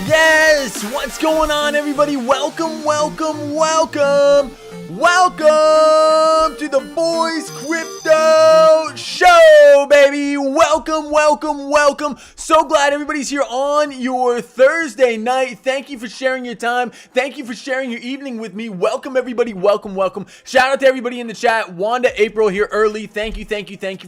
Yes! What's going on, everybody? Welcome to the Boys Crypto Show, baby! Welcome. So glad everybody's here on your Thursday night. Thank you for sharing your time. Thank you for sharing your evening with me. Welcome, everybody. Welcome. Shout out to everybody in the chat. Wanda April here early. Thank you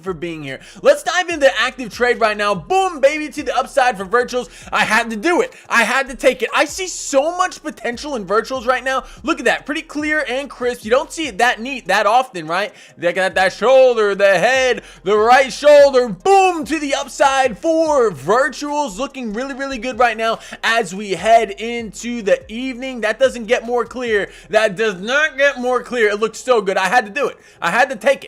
for being here. Let's dive into active trade right now. Boom, baby, to the upside for virtuals. I had to do it. I had to take it. I see so much potential in virtuals right now. Look at that. Pretty clear and crisp. You don't see it that neat that often, right? They got that shoulder, the head, the right shoulder. Boom, to the upside for virtuals. Looking really good right now as we head into the evening. That doesn't get more clear. That does not get more clear. It looks so good. I had to do it. I had to take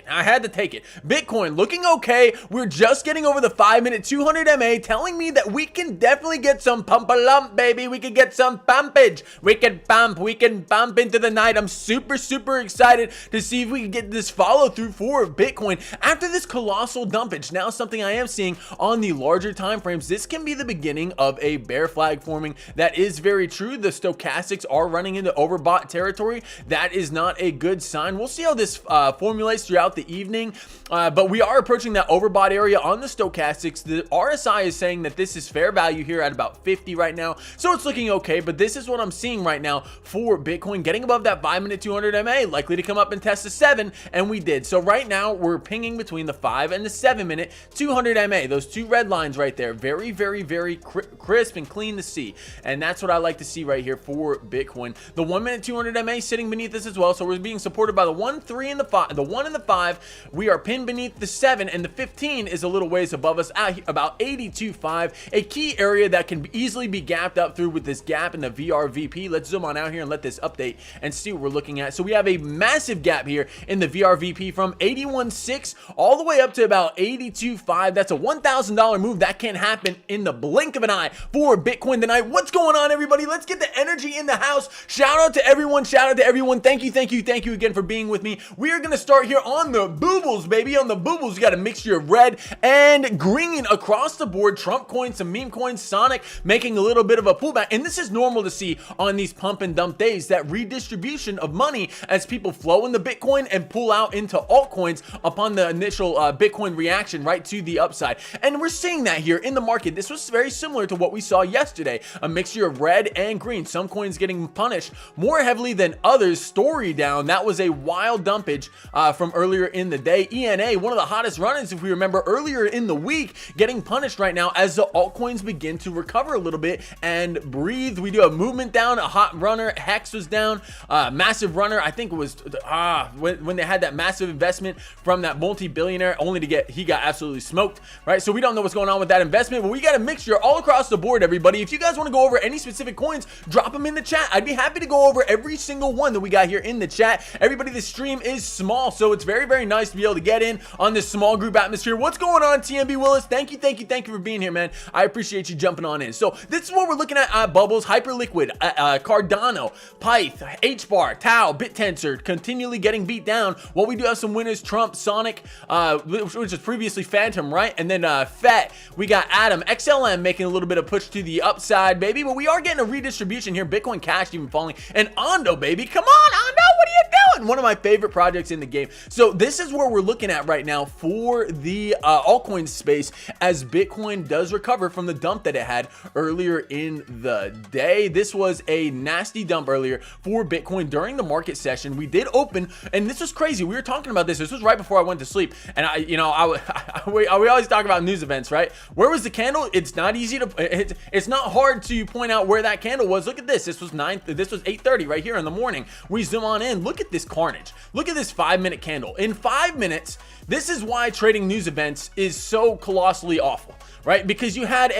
it. Bitcoin looking okay. We're just getting over the 5-minute 200 MA, telling me that we can definitely get some pump-a-lump, baby. We can get some pumpage. We can bump into the night. I'm super excited to see if we can get this follow through for Bitcoin after this colossal dumpage. Now, something I am seeing on the larger time frames, this can be the beginning of a bear flag forming. That is very true. The stochastics are running into overbought territory. That is not a good sign. We'll see how this formulates throughout the evening, but we are approaching that overbought area on the stochastics. The RSI is saying that this is fair value here at about 50 right now, so it's looking okay. But this is what I'm seeing right now for Bitcoin, getting above that 5-minute 200 MA, likely to come up and test the 7, and we did. So right now we're pinging between the 5 and the 7-minute 200 MA. Those two red lines right there, very crisp and clean to see, and that's what I like to see right here for Bitcoin. The 1-minute 200 MA sitting beneath this as well, so we're being supported by the 1, 3, and the 5. The 1 and the 5, we are pinned beneath the 7, and the 15 is a little ways above us at about 82.5, a key area that can easily be gapped up through with this gap in the VRVP. Let's zoom on out here and let this update and see what we're looking at. So we have a massive gap here in the VRVP from 81.6 all the way up to about 82.5. That's a $1,000 move. That can happen in the blink of an eye for Bitcoin tonight. What's going on, everybody? Let's get the energy in the house. Shout out to everyone. Thank you again for being with me. We are going to start here on the boobles, baby. On the boobles, you got a mixture of red and green across the board. Trump coins, some meme coins, Sonic making a little bit of a pullback, and this is normal to see on these pump and dump days, that redistribution of money as people flow into Bitcoin and pull out into altcoins upon the initial Bitcoin reaction right to the upside. And we're seeing that here in the market. This was very similar to what we saw yesterday, a mixture of red and green, some coins getting punished more heavily than others. Story down, that was a wild dumpage from earlier in the day. ENA, one of the hottest runners, if we remember, earlier in the week, getting punished right now as the altcoins begin to recover a little bit and breathe. We do a movement down, a hot runner. Hex was down, massive runner. I think it was when they had that massive investment from that multi-billionaire, only to get, he got absolutely smoked, right? So we don't know what's going on with that investment, but we got a mixture all across the board, everybody. If you guys want to go over any specific coins, drop them in the chat. I'd be happy to go over every single one that we got here in the chat. Everybody, the stream is small, so it's very nice to be able to get in on this small group atmosphere. What's going on, TMB Willis? Thank you for being here, man. I appreciate you jumping on in. So this is what we're looking at. Bubbles, Hyperliquid, Cardano, Pyth, HBAR, Tau, BitTensor, continually getting beat down. Well, we do have some winners: Trump, Sonic, which was previously Phantom, right? And then FET. We got Atom, XLM making a little bit of push to the upside, baby. But we are getting a redistribution here. Bitcoin Cash even falling, and Ondo, baby. Come on, Ondo, what are you doing? One of my favorite projects in the game. So this is where we're looking at right now for the altcoin space as Bitcoin does recover from the dump that it had earlier in the day. This was a nasty dump earlier for Bitcoin during the market session. We did open, and this was crazy. We were talking about this. This was right before I went to sleep, and we always talk about news events, right? Where was the candle? It's not easy to. It's not hard to point out where that candle was. Look at this. This was 8:30 right here in the morning. We zoom on in. Look at this carnage. Look at this 5-minute candle. In 5 minutes, this is why trading news events is so colossally awful, right? Because you had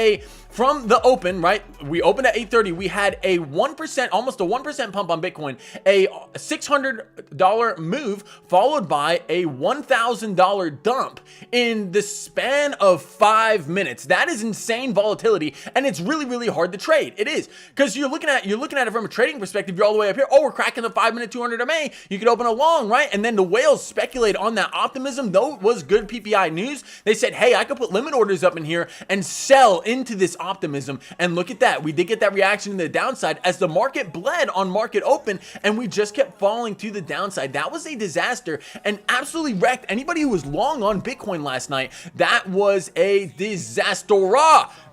from the open, right? We opened at 8:30. We had a 1%, almost a 1% pump on Bitcoin, a $600 move followed by a $1,000 dump in the span of 5 minutes. That is insane volatility, and it's really hard to trade. It is, because you're looking at it from a trading perspective. You're all the way up here. Oh, we're cracking the 5-minute 200 MA. You could open a long, right? And then the whales speculate on that optimism. Though it was good PPI news, they said, hey, I could put limit orders up in here and sell into this optimism. And look at that. We did get that reaction to the downside as the market bled on market open, and we just kept falling to the downside. That was a disaster and absolutely wrecked anybody who was long on Bitcoin last night. That was a disaster.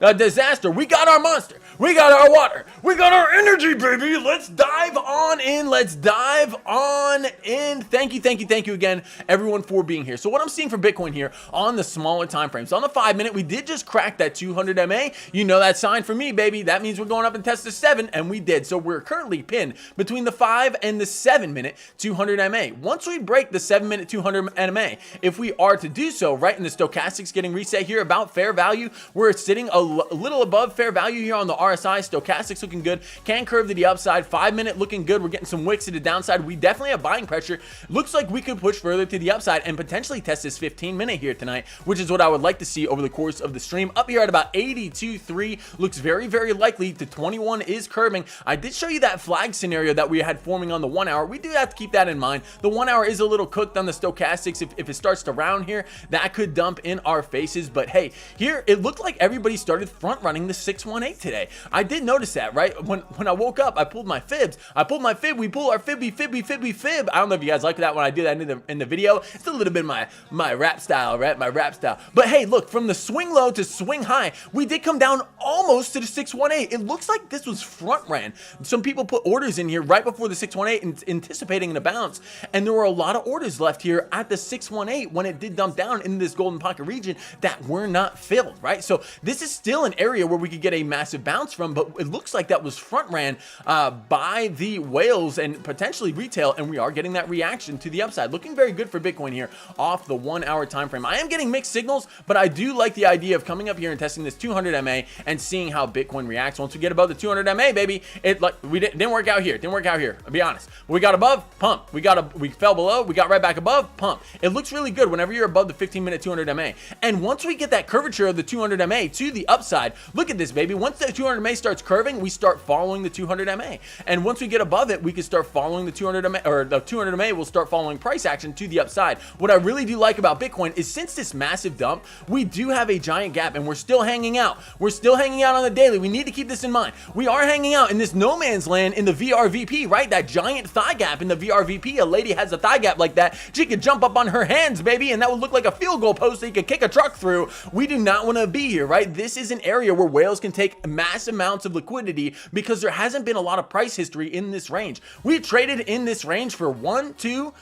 A disaster. We got our monster. We got our water. We got our energy, baby. Let's dive on in. Let's dive on in. Thank you again, everyone, for being here. So what I'm seeing for Bitcoin here on the smaller time frames, on the 5 minute, we did just crack that 200 MA. You know that sign for me, baby. That means we're going up and test the 7, and we did. So we're currently pinned between the 5 and the 7 minute 200 MA. Once we break the 7 minute 200 MA, if we are to do so, right, in the stochastics getting reset here about fair value, we're sitting a little above fair value here on the RSI. Stochastics looking good, can curve to the upside. 5 minute looking good. We're getting some wicks to the downside. We definitely have buying pressure. Looks like we could push further to the upside and potentially test this 15 minute here tonight, which is what I would like to see over the course of the stream. Up here at about 82.3, looks very, very likely. The 21 is curving. I did show you that flag scenario that we had forming on the 1 hour. We do have to keep that in mind. The 1 hour is a little cooked on the stochastics. If it starts to round here, that could dump in our faces. But hey, here it looked like everybody started front running the 618 today. I did notice that, right? When I woke up, I pulled my fibs. I pulled my fib. We pull our fib. I don't know if you guys like that when I do that in the video. It's a little bit my rap style, right? My rap style. But hey, look, from the swing low to swing high, we did come down almost to the 618. It looks like this was front ran. Some people put orders in here right before the 618 anticipating a bounce, and there were a lot of orders left here at the 618 when it did dump down in this golden pocket region that were not filled, right? So this is still an area where we could get a massive bounce from, but it looks like that was front ran by the whales and potentially retail, and we are getting that reaction to the upside. Looking very good for Bitcoin here off the 1 hour time frame. I am getting mixed signals, but I do like the idea of coming up here and testing this 200 MA and seeing how Bitcoin reacts. Once we get above the 200 MA, baby, it like we didn't work out here. Didn't work out here. I'll be honest. We got above, pump. We fell below. We got right back above, pump. It looks really good whenever you're above the 15 minute 200 MA. And once we get that curvature of the 200 MA to the upside, look at this, baby. Once the 200 MA starts curving, we start following the 200 MA. And once we get above it, we can start following the 200 MA, or the 200 MA will start following price action to the upside. What I really do like about Bitcoin is since this massive dump, we do have a giant gap and we're still hanging out. We're still hanging out on the daily. We need to keep this in mind. We are hanging out in this no man's land in the VRVP, right? That giant thigh gap in the VRVP. A lady has a thigh gap like that. She could jump up on her hands, baby, and that would look like a field goal post that you could kick a truck through. We do not want to be here, right? This is an area where whales can take mass amounts of liquidity because there hasn't been a lot of price history in this range. We traded in this range for 1, 2,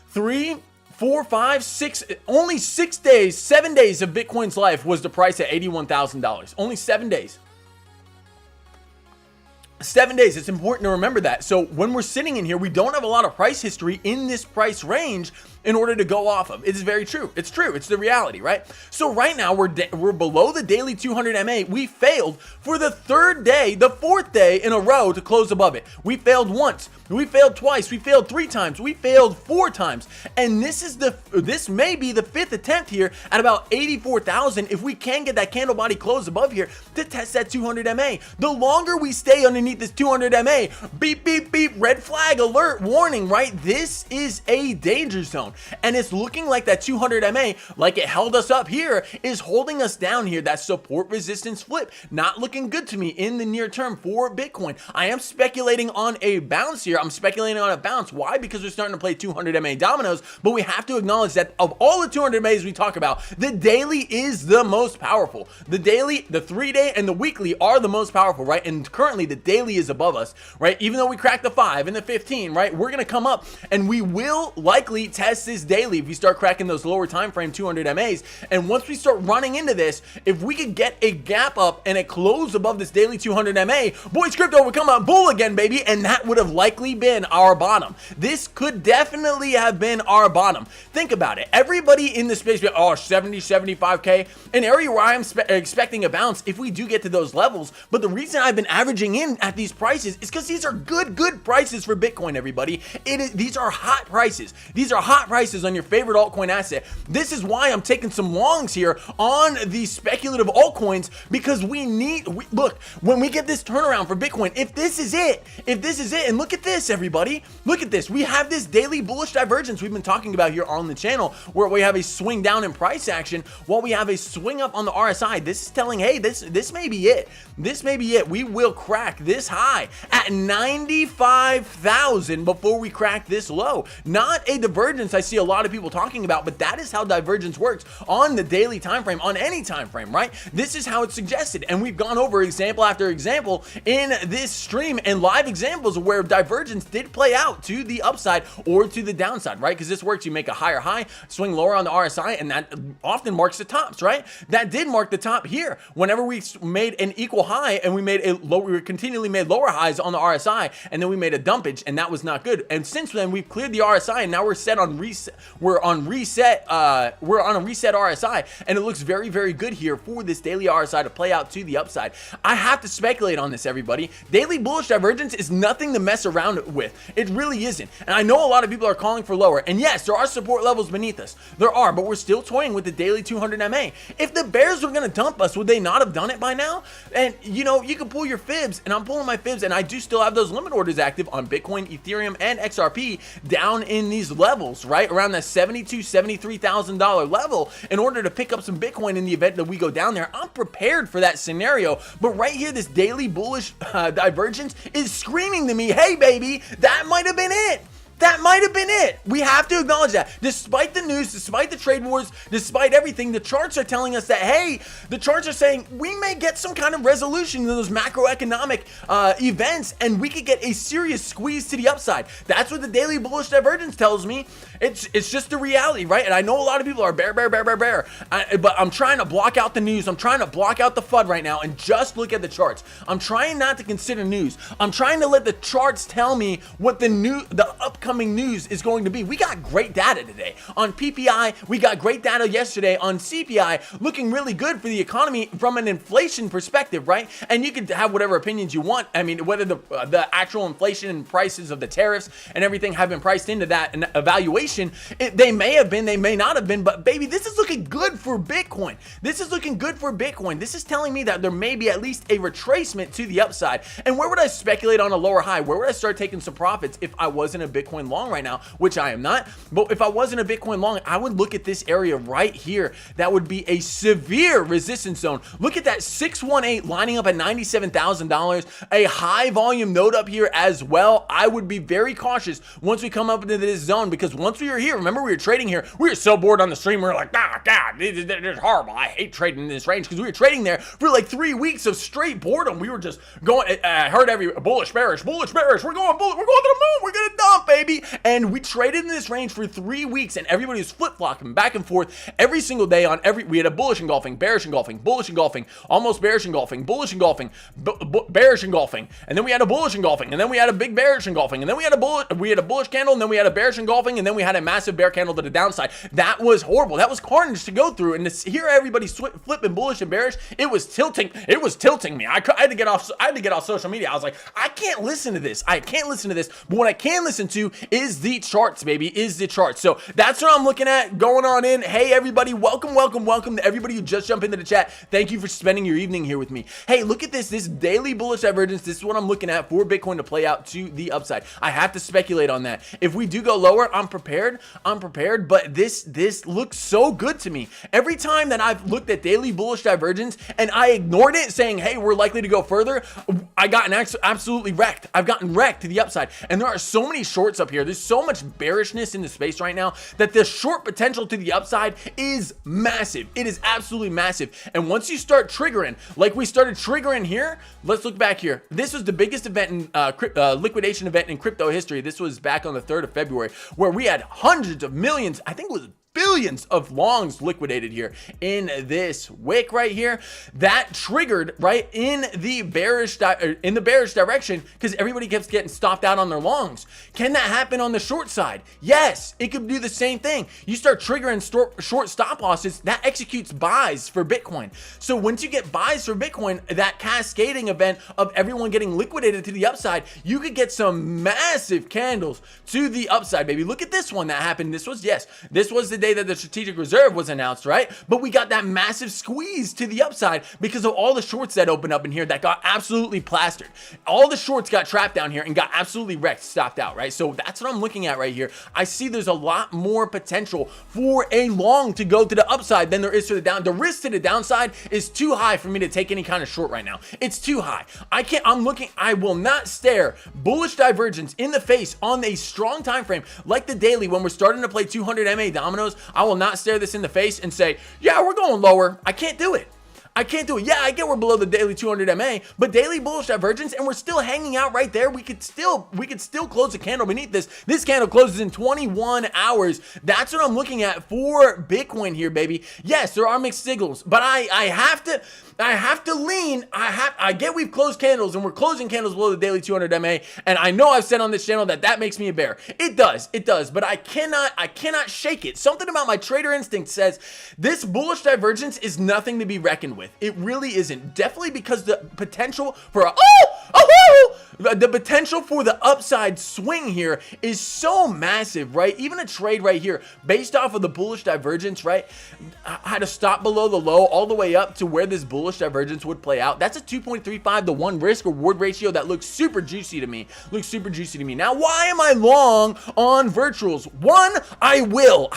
3, 4, 5, 6, only 6 days, 7 days of Bitcoin's life was the price at $81,000. Only 7 days. 7 days. It's important to remember that. So when we're sitting in here, we don't have a lot of price history in this price range in order to go off of. It is very true. It's true. It's the reality, right? So right now we're below the daily 200 MA. We failed for the third day, the fourth day in a row to close above it. We failed once. We failed twice. We failed 3 times. We failed 4 times. And this may be the 5th attempt here at about 84,000 if we can get that candle body close above here to test that 200 MA. The longer we stay underneath this 200 MA, beep, beep, beep, red flag, alert, warning, right? This is a danger zone. And it's looking like that 200 MA, like it held us up here, is holding us down here. That support resistance flip, not looking good to me in the near term for Bitcoin. I am speculating on a bounce here. I'm speculating on a bounce. Why? Because we're starting to play 200 MA dominoes, but we have to acknowledge that of all the 200 MAs we talk about, the daily is the most powerful. The daily, the 3-day, and the weekly are the most powerful, right? And currently the daily is above us, right? Even though we cracked the 5 and the 15, right? We're going to come up and we will likely test this daily if we start cracking those lower time frame 200 MAs. And once we start running into this, if we could get a gap up and a close above this daily 200 MA, boys crypto would come up bull again, baby, and that would have likely been our bottom. This could definitely have been our bottom. Think about it. Everybody in the space, oh, 70, 75K, an area where I'm expecting a bounce if we do get to those levels. But the reason I've been averaging in at these prices is because these are good prices for Bitcoin, everybody. These are hot prices. These are hot prices on your favorite altcoin asset. This is why I'm taking some longs here on these speculative altcoins, because look, when we get this turnaround for Bitcoin, if this is it, and look at this, everybody, look at this. We have this daily bullish divergence we've been talking about here on the channel, where we have a swing down in price action while we have a swing up on the RSI. This is telling, hey, this may be it. This may be it. We will crack this high at 95,000 before we crack this low. Not a divergence I see a lot of people talking about, but that is how divergence works on the daily time frame, on any time frame, right? This is how it's suggested, and we've gone over example after example in this stream, and live examples of where divergence did play out to the upside or to the downside, right? Because this works. You make a higher high, swing lower on the RSI, and that often marks the tops, right? That did mark the top here. Whenever we made an equal high and we made a low, we continually made lower highs on the RSI, and then we made a dumpage, and that was not good. And since then, we've cleared the RSI, and now we're set on reset. We're on a reset RSI, and it looks very, very good here for this daily RSI to play out to the upside. I have to speculate on this, everybody. Daily bullish divergence is nothing to mess around with. It really isn't. And I know a lot of people are calling for lower, and yes, there are support levels beneath us. There are, but we're still toying with the daily 200 MA. If the bears were going to dump us, would they not have done it by now? And you know, you can pull your fibs, and I'm pulling my fibs, and I do still have those limit orders active on Bitcoin, Ethereum, and XRP down in these levels, right around that $72,000, $73,000 level, in order to pick up some Bitcoin in the event that we go down there. I'm prepared for that scenario, but right here, this daily bullish divergence is screaming to me, hey baby, that might have been it. That might have been it. We have to acknowledge that. Despite the news, despite the trade wars, despite everything, the charts are telling us that, hey, the charts are saying we may get some kind of resolution to those macroeconomic events, and we could get a serious squeeze to the upside. That's what the daily bullish divergence tells me. It's just the reality, right? And I know a lot of people are bear, but I'm trying to block out the news. I'm trying to block out the FUD right now and just look at the charts. I'm trying not to consider news. I'm trying to let the charts tell me what the upcoming news is going to be. We got great data today on PPI. We got great data yesterday on CPI, looking really good for the economy from an inflation perspective, right? And you can have whatever opinions you want. I mean, whether the actual inflation and prices of the tariffs and everything have been priced into that and evaluation, they may have been, they may not have been, but baby, this is looking good for Bitcoin. This is looking good for Bitcoin. This is telling me that there may be at least a retracement to the upside. And where would I speculate on a lower high? Where would I start taking some profits if I wasn't a Bitcoin long right now, which I am not? But if I wasn't a Bitcoin long, I would look at this area right here. That would be a severe resistance zone. Look at that 618 lining up at $97,000, a high volume node up here as well. I would be very cautious once we come up into this zone, because once we were here, remember we were trading here, we were so bored on the stream, we were like, God, this is horrible. I hate trading in this range, because we were trading there for like 3 weeks of straight boredom. We were just going, I heard every bullish, bearish, we're going bullish, we're going to the moon, we're going to dump, baby. And we traded in this range for 3 weeks, and everybody was flip-flopping back and forth every single day on we had a bullish engulfing, bearish engulfing, bullish engulfing, almost bearish engulfing, bullish engulfing, bearish engulfing, and then we had a bullish engulfing, and then we had a big bearish engulfing, and then we had a bullish candle, and then we had a bearish engulfing, and then we had a massive bear candle to the downside. That was horrible. That was carnage to go through, and to hear everybody flipping bullish and bearish, it was tilting me. I had to get off social media. I was like, I can't listen to this. But what I can listen to is the charts, baby, is the charts. So that's what I'm looking at going on in. Hey, everybody, welcome to everybody who just jumped into the chat. Thank you for spending your evening here with me. Hey, look at this daily bullish divergence. This is what I'm looking at for Bitcoin to play out to the upside. I have to speculate on that. If we do go lower, I'm prepared, but this looks so good to me. Every time that I've looked at daily bullish divergence and I ignored it, saying, hey, we're likely to go further, I got absolutely wrecked. I've gotten wrecked to the upside. And there are so many shorts up here. There's so much bearishness in the space right now that the short potential to the upside is massive. It is absolutely massive. And once you start triggering, like we started triggering here, let's look back here. This was the biggest event in liquidation event in crypto history. This was back on the 3rd of February, where we had hundreds of millions. I think it was billions of longs liquidated here in this wick right here. That triggered right in the bearish direction because everybody keeps getting stopped out on their longs. Can that happen on the short side? Yes, it could do the same thing. You start triggering short stop losses, that executes buys for Bitcoin. So once you get buys for Bitcoin, that cascading event of everyone getting liquidated to the upside, you could get some massive candles to the upside, baby. Look at this one that happened. This was the day that the strategic reserve was announced, right? But we got that massive squeeze to the upside because of all the shorts that opened up in here that got absolutely plastered. All the shorts got trapped down here and got absolutely wrecked, stopped out, right? So that's what I'm looking at right here. I see there's a lot more potential for a long to go to the upside than there is to the down. The risk to the downside is too high for me to take any kind of short right now. It's too high. I will not stare bullish divergence in the face on a strong time frame like the daily when we're starting to play 200 MA dominoes. I will not stare this in the face and say, yeah, we're going lower. I can't do it. I can't do it. Yeah, I get we're below the daily 200 MA, but daily bullish divergence, and we're still hanging out right there. We could still close a candle beneath this. This candle closes in 21 hours. That's what I'm looking at for Bitcoin here, baby. Yes, there are mixed signals, but I have to lean. I get we've closed candles and we're closing candles below the daily 200 MA, and I know I've said on this channel that makes me a bear. It does, but I cannot shake it. Something about my trader instinct says this bullish divergence is nothing to be reckoned with. It really isn't. Definitely because the potential for the potential for the upside swing here is so massive, right? Even a trade right here based off of the bullish divergence, right? I had to stop below the low all the way up to where this bullish divergence would play out. That's a 2.35 to 1 risk reward ratio that looks super juicy to me. Now, why am I long on virtuals? One, I will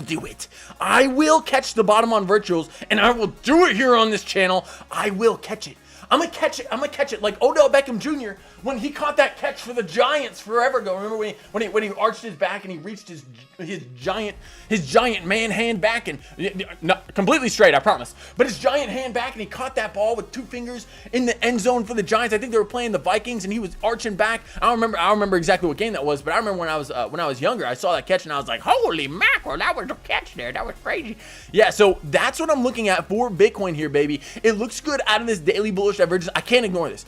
do it. I will catch the bottom on virtuals, and I will do it here on this channel. I will catch it. I'm gonna catch it like Odell Beckham Jr. when he caught that catch for the Giants forever ago. Remember when he arched his back and he reached his giant man hand back and not completely straight, I promise. But his giant hand back and he caught that ball with 2 fingers in the end zone for the Giants. I think they were playing the Vikings and he was arching back. I don't remember exactly what game that was, but I remember when I was younger, I saw that catch and I was like, holy mackerel, that was a catch there. That was crazy. Yeah, so that's what I'm looking at for Bitcoin here, baby. It looks good out of this daily bullish divergence. I can't ignore this.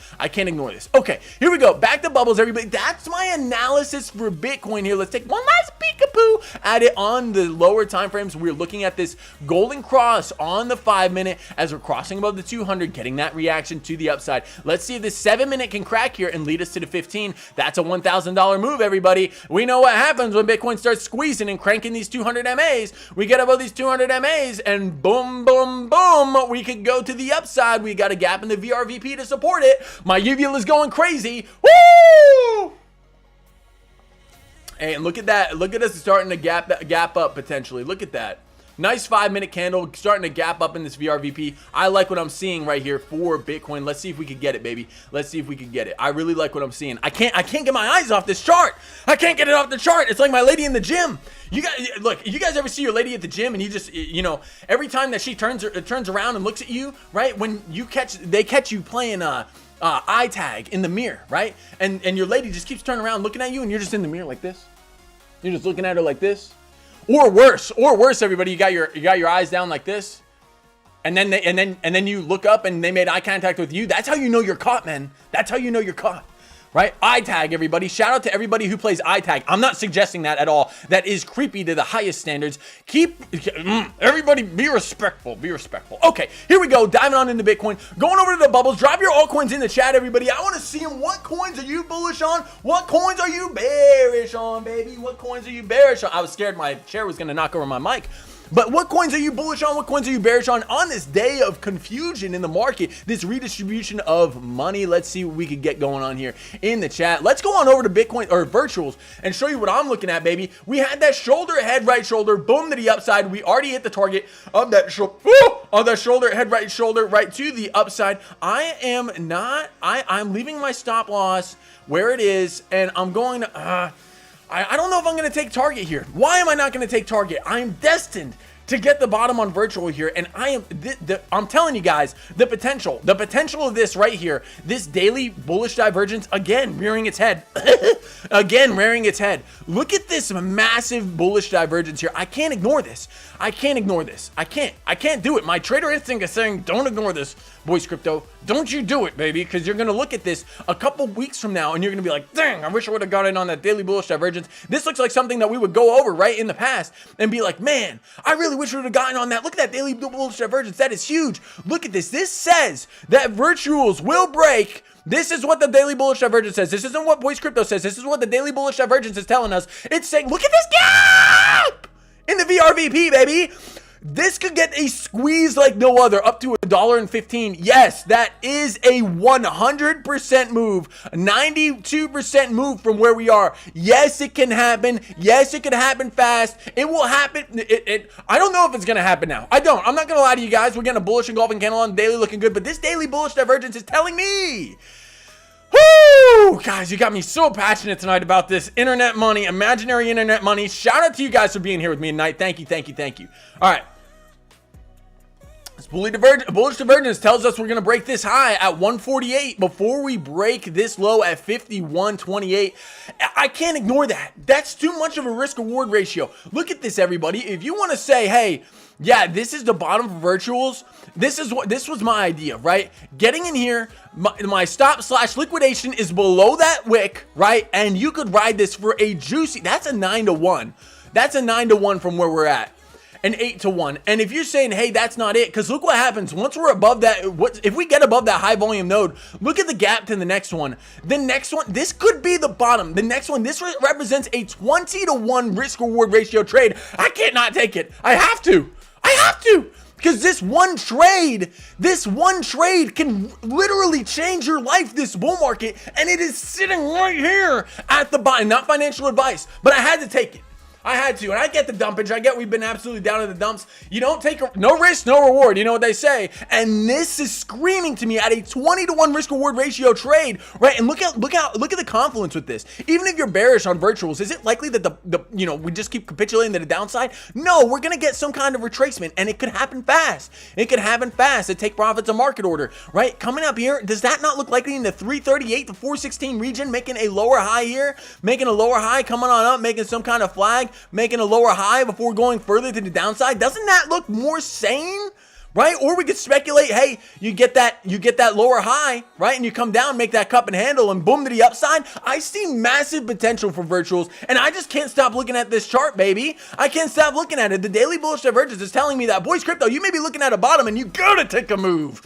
Okay, here we go. Back to bubbles, everybody. That's my analysis for Bitcoin here. Let's take one last peekaboo at it on the lower time frames. We're looking at this golden cross on the 5-minute as we're crossing above the 200, getting that reaction to the upside. Let's see if this 7-minute can crack here and lead us to the 15. That's a $1,000 move, everybody. We know what happens when Bitcoin starts squeezing and cranking these 200 MAs. We get above these 200 MAs and boom, boom, boom, we could go to the upside. We got a gap in the VRVP to support it. My UVL is going crazy. Woo! Hey, and look at that. Look at us starting to gap up potentially. Look at that. Nice 5-minute candle starting to gap up in this VRVP. I like what I'm seeing right here for Bitcoin. Let's see if we can get it, baby. Let's see if we can get it. I really like what I'm seeing. I can't get my eyes off this chart. I can't get it off the chart. It's like my lady in the gym. You guys, look, you guys ever see your lady at the gym and you just, you know, every time that she turns around and looks at you, right? When they catch you playing eye tag in the mirror, right? And your lady just keeps turning around looking at you and you're just in the mirror like this. You're just looking at her like this. Or worse, everybody, you got your eyes down like this. And then you look up and they made eye contact with you. That's how you know you're caught, man. That's how you know you're caught. Right? Eye tag, everybody. Shout out to everybody who plays eye tag. I'm not suggesting that at all. That is creepy to the highest standards. Everybody be respectful. Be respectful. Okay, here we go. Diving on into Bitcoin. Going over to the bubbles. Drop your altcoins in the chat, everybody. I want to see them. What coins are you bullish on? What coins are you bearish on, baby? What coins are you bearish on? I was scared my chair was going to knock over my mic. But what coins are you bullish on? What coins are you bearish on this day of confusion in the market, this redistribution of money? Let's see what we could get going on here in the chat. Let's go on over to Bitcoin or virtuals and show you what I'm looking at, baby. We had that shoulder, head, right shoulder, boom to the upside. We already hit the target of that shoulder, head, right shoulder, right to the upside. I'm leaving my stop loss where it is, and I'm going to, I don't know if I'm going to take target here. Why am I not going to take target? I am destined to get the bottom on virtual here, and I'm telling you guys, the potential of this right here, this daily bullish divergence, again rearing its head. Look at this massive bullish divergence here. I can't ignore this. I can't ignore this. I can't do it. My trader instinct is saying, don't ignore this, boys crypto. Don't you do it, baby, because you're going to look at this a couple weeks from now and you're going to be like, dang, I wish I would have got in on that daily bullish divergence. This looks like something that we would go over right in the past and be like, man, I really wish we would have gotten on that. Look at that daily bullish divergence. That is huge. Look at this. This says that virtuals will break. This is what the daily bullish divergence says. This isn't what Boys Crypto says. This is what the daily bullish divergence is telling us. It's saying, look at this gap in the VRVP, baby. This could get a squeeze like no other, up to $1.15. Yes, that is a 100% move, 92% move from where we are. Yes, it can happen. Yes, it can happen fast. It will happen. I don't know if it's going to happen now. I'm not going to lie to you guys. We're getting a bullish engulfing candle on the daily looking good, but this daily bullish divergence is telling me, whoo, guys, you got me so passionate tonight about this internet money, imaginary internet money. Shout out to you guys for being here with me tonight. Thank you, thank you, thank you. All right. This bullish divergence tells us we're going to break this high at 148 before we break this low at 51.28. I can't ignore that. That's too much of a risk reward ratio. Look at this, everybody. If you want to say, hey, yeah, this is the bottom for virtuals. This was my idea, right? Getting in here, my stop / liquidation is below that wick, right? And you could ride this for a juicy, that's a 9-to-1. That's a 9-to-1 from where we're at. An 8-to-1. And if you're saying, hey, that's not it, because look what happens once we're above that. If we get above that high volume node, look at the gap to the next one. The next one, this could be the bottom. The next one, this represents a 20-to-1 risk reward ratio trade. I can't not take it. I have to. Because this one trade can literally change your life, this bull market, and it is sitting right here at the bottom. Not financial advice, but I had to take it. I had to, and I get the dumpage. I get we've been absolutely down in the dumps. You don't take no risk, no reward. You know what they say. And this is screaming to me at a 20-to-1 risk reward ratio trade, right? And look at the confluence with this. Even if you're bearish on virtuals, is it likely that we just keep capitulating to the downside? No, we're gonna get some kind of retracement, and it could happen fast. It could happen fast. It take profits a market order, right? Coming up here, does that not look likely in the 338 to 416 region, making a lower high here, making a lower high, coming on up, making some kind of flag, making a lower high before going further to the downside? Doesn't that look more sane, right? Or we could speculate, hey, you get that lower high, right? And you come down, make that cup and handle, and boom to the upside. I see massive potential for virtuals, and I just can't stop looking at this chart, baby. I can't stop looking at it. The daily bullish divergence is telling me that, boys crypto, you may be looking at a bottom and you gotta take a move.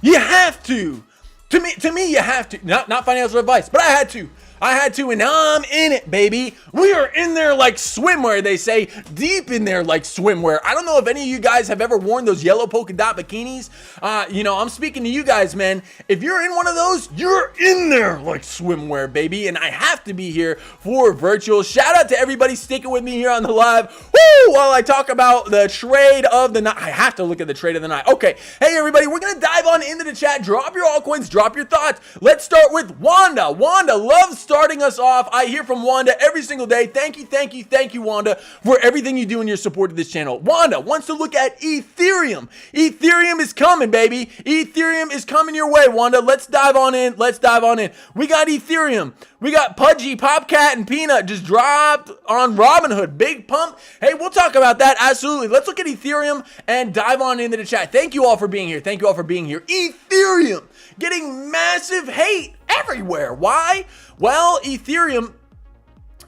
You have to. To me, you have to. Not financial advice, but I had to. And now I'm in it, baby. We are in there like swimwear, they say. Deep in there like swimwear. I don't know if any of you guys have ever worn those yellow polka dot bikinis. I'm speaking to you guys, man. If you're in one of those, you're in there like swimwear, baby. And I have to be here for virtual. Shout out to everybody sticking with me here on the live. Woo! While I talk about the trade of the night. I have to look at the trade of the night. Okay. Hey, everybody, we're going to dive on into the chat. Drop your altcoins. Drop your thoughts. Let's start with Wanda. Wanda loves starting us off. I hear from Wanda every single day. Thank you, Wanda, for everything you do in your support of this channel. Wanda wants to look at Ethereum. Ethereum is coming, baby. Ethereum is coming your way, Wanda. Let's dive on in. We got Ethereum. We got Pudgy, Popcat, and Peanut just dropped on Robinhood. Big pump. Hey, we'll talk about that. Absolutely. Let's look at Ethereum and dive on into the chat. Thank you all for being here. Ethereum getting massive hate everywhere. Why? Well, Ethereum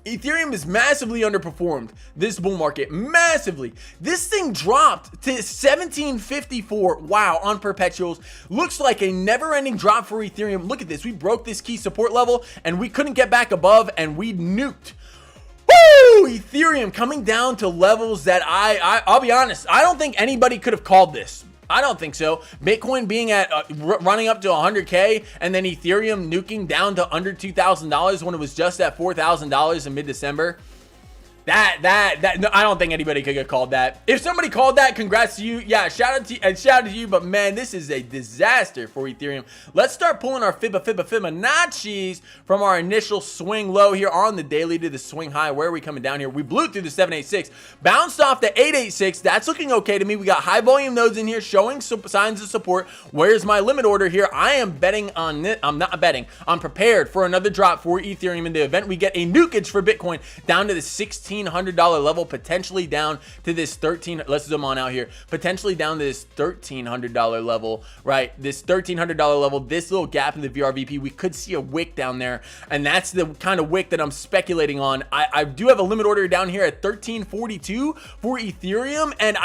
is massively underperformed this bull market, massively. This thing dropped to 1754, wow, on perpetuals. Looks like a never-ending drop for Ethereum. Look at this, we broke this key support level and we couldn't get back above and we nuked. Woo! Ethereum coming down to levels that I'll be honest, I don't think anybody could have called this. I don't think so. Bitcoin being at running up to 100K and then Ethereum nuking down to under $2,000 when it was just at $4,000 in mid-December. No, I don't think anybody could get called that. If somebody called that, congrats to you. Yeah, shout out to you. But man, this is a disaster for Ethereum. Let's start pulling our Fibonacci's from our initial swing low here on the daily to the swing high. Where are we coming down here? We blew through the 786, bounced off the 886. That's looking okay to me. We got high volume nodes in here showing some signs of support. Where's my limit order here? I am betting on it. I'm not betting. I'm prepared for another drop for Ethereum in the event we get a nukage for Bitcoin down to the 16 $1,300 level, potentially down to this let's zoom on out here, potentially down to this $1,300 level, right? This $1,300 level, this little gap in the VRVP, we could see a wick down there, and that's the kind of wick that I'm speculating on. I do have a limit order down here at 1342 for Ethereum, and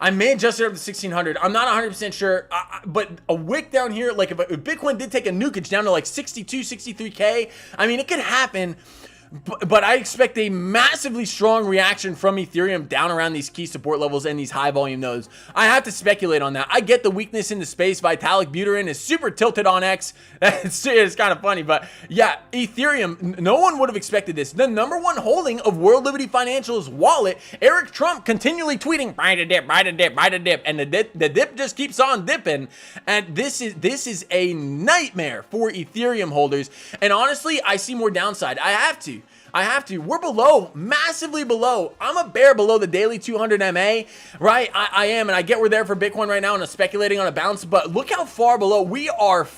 I may adjust it up to 1600. I'm not 100% sure, but a wick down here, like if Bitcoin did take a nukage down to like 62, 63K, I mean, it could happen. But I expect a massively strong reaction from Ethereum down around these key support levels and these high volume nodes. I have to speculate on that. I get the weakness in the space. Vitalik Buterin is super tilted on X. It's kind of funny, but yeah, Ethereum, no one would have expected this. The #1 holding of World Liberty Financial's wallet, Eric Trump continually tweeting, buy the dip, buy the dip, buy the dip, and the dip just keeps on dipping. And this is a nightmare for Ethereum holders. And honestly, I see more downside. I have to. We're below, massively below. I'm a bear below the daily 200 MA, right? I am, and I get we're there for Bitcoin right now and I'm speculating on a bounce, but look how far below we are.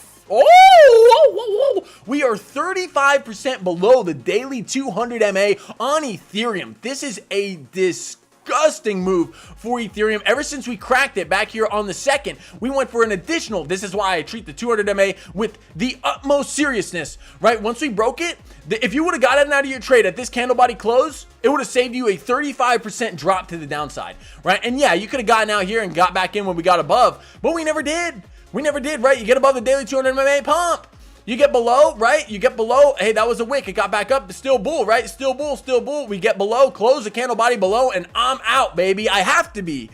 We are 35% below the daily 200 MA on Ethereum. This is a disgusting move for Ethereum. Ever since we cracked it back here on the 2nd, we went for an additional, this is why I treat the 200 MA with the utmost seriousness, right? Once we broke it, if you would have gotten out of your trade at this candle body close, it would have saved you a 35% drop to the downside, right? And yeah, you could have gotten out here and got back in when we got above, but we never did. Right? You get above the daily 200 MA pump. You get below, right? You get below. Hey, that was a wick. It got back up. Still bull, right? Still bull. We get below, close the candle body below, and I'm out, baby. I have to be.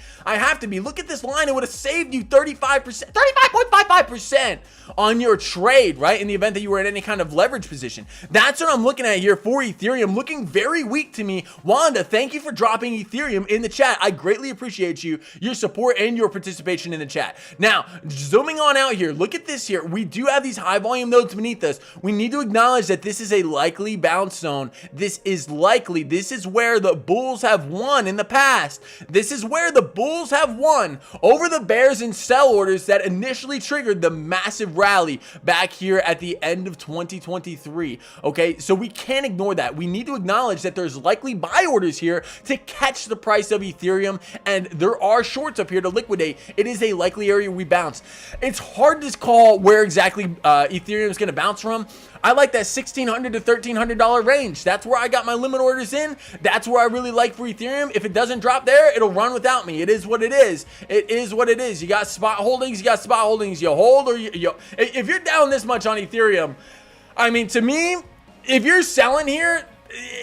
Look at this line. It would have saved you 35%, 35.55% on your trade, right? In the event that you were in any kind of leverage position. That's what I'm looking at here for Ethereum. Looking very weak to me. Wanda, thank you for dropping Ethereum in the chat. I greatly appreciate your support and your participation in the chat. Now, zooming on out here, look at this here. We do have these high volume nodes beneath us. We need to acknowledge that this is a likely bounce zone. This is likely. This is where the bulls have won in the past. This is where the bulls have won over the bears and sell orders that initially triggered the massive rally back here at the end of 2023. Okay, so we can't ignore that. We need to acknowledge that there's likely buy orders here to catch the price of Ethereum, and there are shorts up here to liquidate. It is a likely area we bounce. It's hard to call where exactly Ethereum is going to bounce from. I like that $1,600 to $1,300 range. That's where I got my limit orders in. That's where I really like for Ethereum. If it doesn't drop there, it'll run without me. It is what it is. It is what it is. You got spot holdings. You hold, or you if you're down this much on Ethereum, I mean, to me, if you're selling here,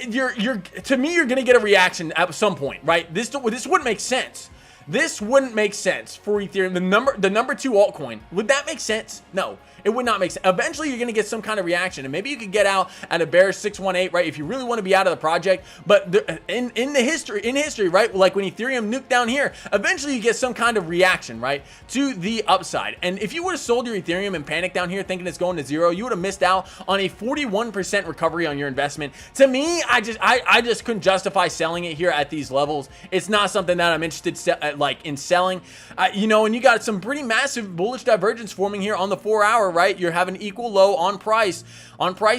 you're going to get a reaction at some point, right? This wouldn't make sense. This wouldn't make sense for Ethereum. The number 2 altcoin. Would that make sense? No, it would not make sense. Eventually, you're going to get some kind of reaction, and maybe you could get out at a bearish 618, right? If you really want to be out of the project. But in history, right? Like when Ethereum nuked down here, eventually you get some kind of reaction, right, to the upside. And if you would have sold your Ethereum and panicked down here thinking it's going to zero, you would have missed out on a 41% recovery on your investment. To me, I just couldn't justify selling it here at these levels. It's not something that I'm interested in selling. And you got some pretty massive bullish divergence forming here on the 4-hour, right? You're having equal low on price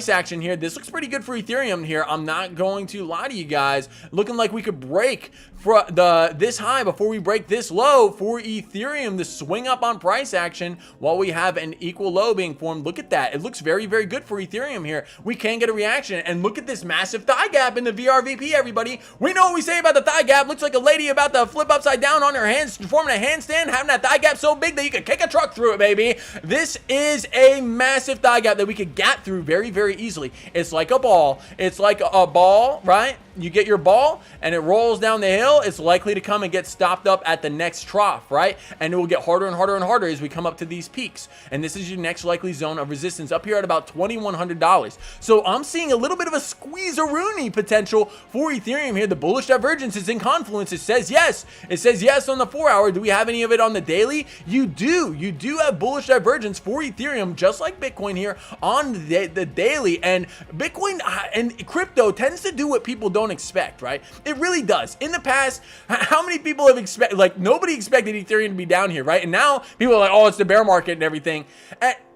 action here. This looks pretty good for Ethereum here. I'm not going to lie to you guys. Looking like we could break for this high before we break this low for Ethereum to swing up on price action while we have an equal low being formed. Look at that. It looks very, very good for Ethereum here. We can get a reaction, and look at this massive thigh gap in the VRVP, everybody. We know what we say about the thigh gap. Looks like a lady about to flip upside down on her hands, forming a handstand, having that thigh gap so big that you could kick a truck through it, baby. This is a massive thigh gap that we could gap through very, very easily. It's like a ball. It's like a ball, right? You get your ball and it rolls down the hill. It's likely to come and get stopped up at the next trough, right? And it will get harder and harder and harder as we come up to these peaks. And this is your next likely zone of resistance up here at about $2,100. So I'm seeing a little bit of a squeeze-a-rooney potential for Ethereum here. The bullish divergence is in confluence. It says yes. It says yes on the 4-hour. Do we have any of it on the daily? You do. You do have bullish divergence for Ethereum, just like Bitcoin here on the daily. And Bitcoin and crypto tends to do what people don't expect, right? It really does. In the past, how many people have expected, like nobody expected Ethereum to be down here, right? And now people are like, oh, it's the bear market and everything.